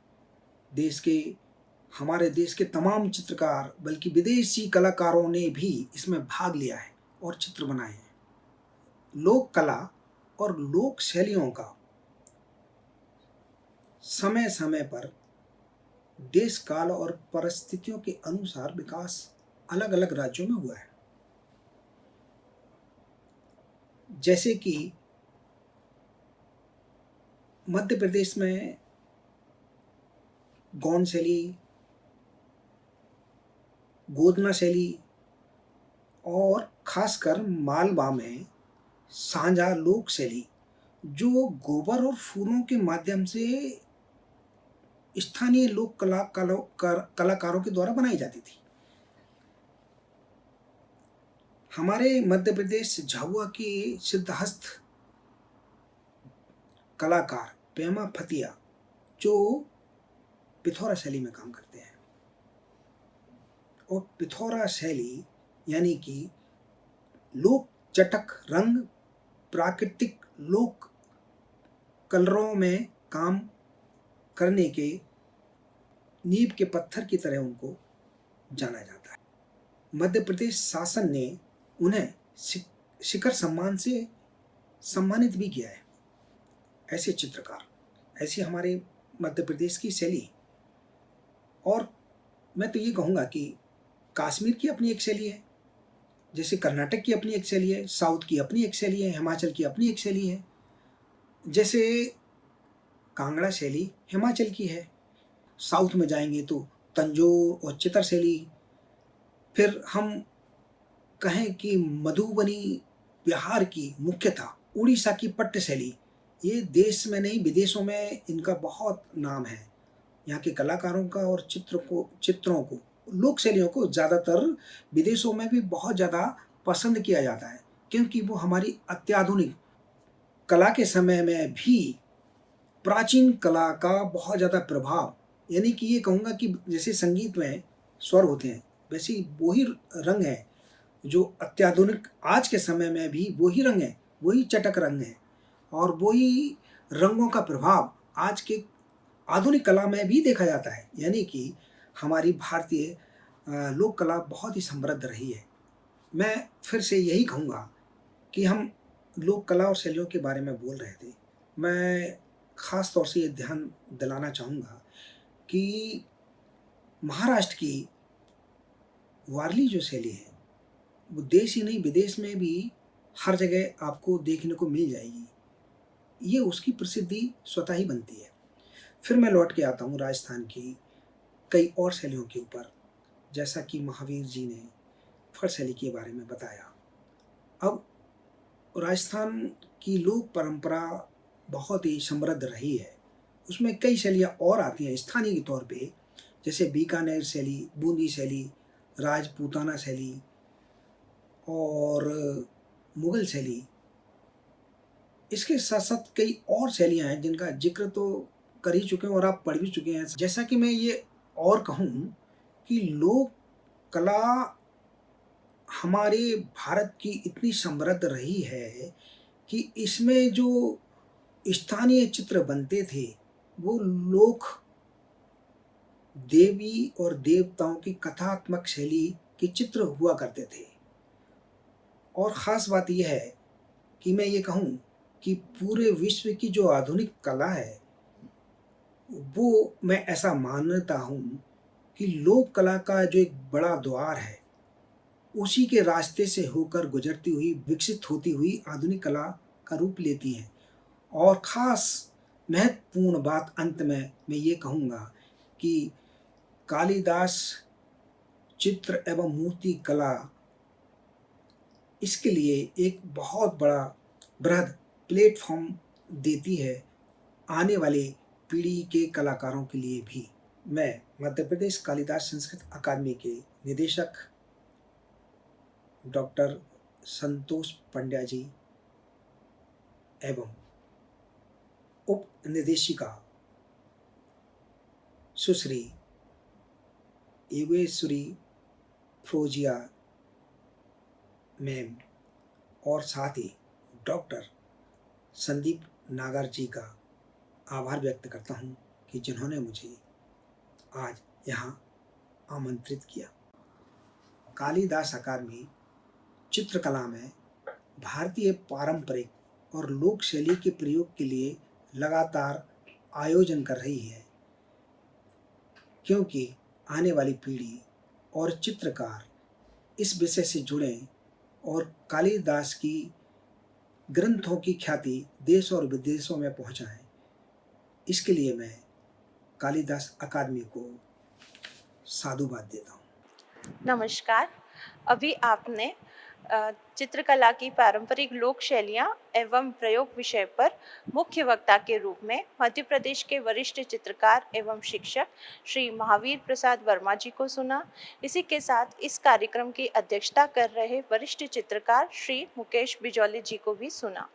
हमारे देश के तमाम चित्रकार बल्कि विदेशी कलाकारों ने भी इसमें भाग लिया है और चित्र बनाए हैं। लोक कला और लोक शैलियों का समय समय पर देश काल और परिस्थितियों के अनुसार विकास अलग अलग राज्यों में हुआ है। जैसे कि मध्य प्रदेश में गौंड शैली, गोदना शैली, और खासकर मालवा में सांझा लोक शैली, जो गोबर और फूलों के माध्यम से स्थानीय लोक कलाकारों के द्वारा बनाई जाती थी। हमारे मध्य प्रदेश झाबुआ के सिद्धहस्त कलाकार पेमा फतिया जो पिथौरा शैली में काम करते हैं, और पिथौरा शैली यानी कि लोक चटक रंग, प्राकृतिक लोक कलरों में काम करने के नींव के पत्थर की तरह उनको जाना जाता है। मध्य प्रदेश शासन ने उन्हें शिखर सम्मान से सम्मानित भी किया है। ऐसे चित्रकार, ऐसी हमारे मध्य प्रदेश की शैली। और मैं तो ये कहूँगा कि कश्मीर की अपनी एक शैली है, जैसे कर्नाटक की अपनी एक शैली है, साउथ की अपनी एक शैली है, हिमाचल की अपनी एक शैली है। जैसे कांगड़ा शैली हिमाचल की है, साउथ में जाएंगे तो तंजौर और चितर शैली। फिर हम कहें कि मधुबनी बिहार की मुख्यतः उड़ीसा की पट्ट शैली, ये देश में नहीं विदेशों में इनका बहुत नाम है। यहाँ के कलाकारों का और चित्रों को लोक शैलियों को ज़्यादातर विदेशों में भी बहुत ज़्यादा पसंद किया जाता है, क्योंकि वो हमारी अत्याधुनिक कला के समय में भी प्राचीन कला का बहुत ज़्यादा प्रभाव, यानी कि ये कहूँगा कि जैसे संगीत में स्वर होते हैं, वैसे वही रंग है जो अत्याधुनिक आज के समय में भी वही रंग है, वही चटक रंग है, और वही रंगों का प्रभाव आज के आधुनिक कला में भी देखा जाता है। यानी कि हमारी भारतीय लोक कला बहुत ही समृद्ध रही है। मैं फिर से यही कहूँगा कि हम लोक कला और शैलियों के बारे में बोल रहे थे। मैं ख़ास तौर से ये ध्यान दिलाना चाहूँगा कि महाराष्ट्र की वारली जो शैली है वो देश ही नहीं विदेश में भी हर जगह आपको देखने को मिल जाएगी। ये उसकी प्रसिद्धि स्वतः ही बनती है। फिर मैं लौट के आता हूँ राजस्थान की कई और शैलियों के ऊपर, जैसा कि महावीर जी ने फड़ शैली के बारे में बताया। अब राजस्थान की लोक परंपरा बहुत ही समृद्ध रही है। उसमें कई शैलियाँ और आती हैं स्थानीय के तौर पे, जैसे बीकानेर शैली, बूंदी शैली, राजपूताना शैली और मुगल शैली। इसके साथ साथ कई और शैलियाँ हैं जिनका जिक्र तो कर ही चुके हैं और आप पढ़ भी चुके हैं। जैसा कि मैं ये और कहूँ कि लोक कला हमारे भारत की इतनी समृद्ध रही है कि इसमें जो स्थानीय चित्र बनते थे वो लोक देवी और देवताओं की कथात्मक शैली के चित्र हुआ करते थे। और ख़ास बात यह है कि मैं ये कहूँ कि पूरे विश्व की जो आधुनिक कला है वो मैं ऐसा मानता हूँ कि लोक कला का जो एक बड़ा द्वार है उसी के रास्ते से होकर गुजरती हुई, विकसित होती हुई आधुनिक कला का रूप लेती है। और ख़ास महत्वपूर्ण बात अंत में मैं ये कहूँगा कि कालिदास चित्र एवं मूर्ति कला इसके लिए एक बहुत बड़ा बृहद प्लेटफॉर्म देती है आने वाले पीढ़ी के कलाकारों के लिए भी। मैं मध्य प्रदेश कालिदास संस्कृत अकादमी के निदेशक डॉक्टर संतोष पंड्या जी एवं उप निदेशिका सुश्री योगेश्वरी फ्रोजिया मैम और साथ ही डॉक्टर संदीप नागर जी का आभार व्यक्त करता हूँ कि जिन्होंने मुझे आज यहाँ आमंत्रित किया। कालिदास अकादमी चित्रकला में भारतीय पारंपरिक और लोक शैली के प्रयोग के लिए लगातार आयोजन कर रही है, क्योंकि आने वाली पीढ़ी और चित्रकार इस विषय से जुड़ें और कालिदास की ग्रंथों की ख्याति देश और विदेशों में पहुंचाएं। इसके लिए मैं कालिदास अकादमी को साधुवाद देता हूँ। नमस्कार। अभी आपने चित्रकला की पारंपरिक लोक शैलियाँ एवं प्रयोग विषय पर मुख्य वक्ता के रूप में मध्य प्रदेश के वरिष्ठ चित्रकार एवं शिक्षक श्री महावीर प्रसाद वर्मा जी को सुना। इसी के साथ इस कार्यक्रम की अध्यक्षता कर रहे वरिष्ठ चित्रकार श्री मुकेश बिजौली जी को भी सुना।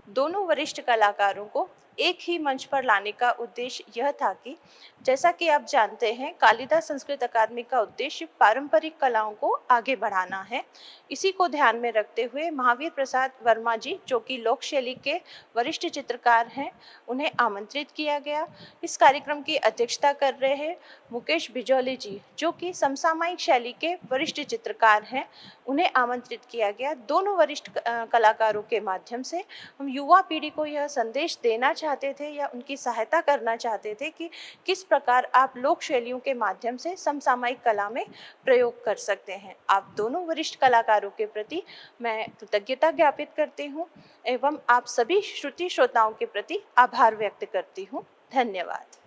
दोनों वरिष्ठ कलाकारों को एक ही मंच पर लाने का उद्देश्य यह था कि जैसा कि आप जानते हैं, कालिदास संस्कृत अकादमी का उद्देश्य पारंपरिक कलाओं को आगे बढ़ाना है। इसी को ध्यान में रखते हुए महावीर प्रसाद वर्मा जी, जो कि लोक शैली के वरिष्ठ चित्रकार हैं, उन्हें आमंत्रित किया गया। इस कार्यक्रम की अध्यक्षता कर रहे हैं मुकेश बिजौली जी, जो कि समसामयिक शैली के वरिष्ठ चित्रकार हैं, उन्हें आमंत्रित किया गया। दोनों वरिष्ठ कलाकारों के माध्यम से हम युवा पीढ़ी को यह संदेश देना चाहते थे या उनकी सहायता करना चाहते थे कि किस प्रकार आप लोक शैलियों के माध्यम से समसामयिक कला में प्रयोग कर सकते हैं। आप दोनों वरिष्ठ कलाकारों के प्रति मैं कृतज्ञता ज्ञापित करती हूँ एवं आप सभी श्रुति श्रोताओं के प्रति आभार व्यक्त करती हूँ। धन्यवाद।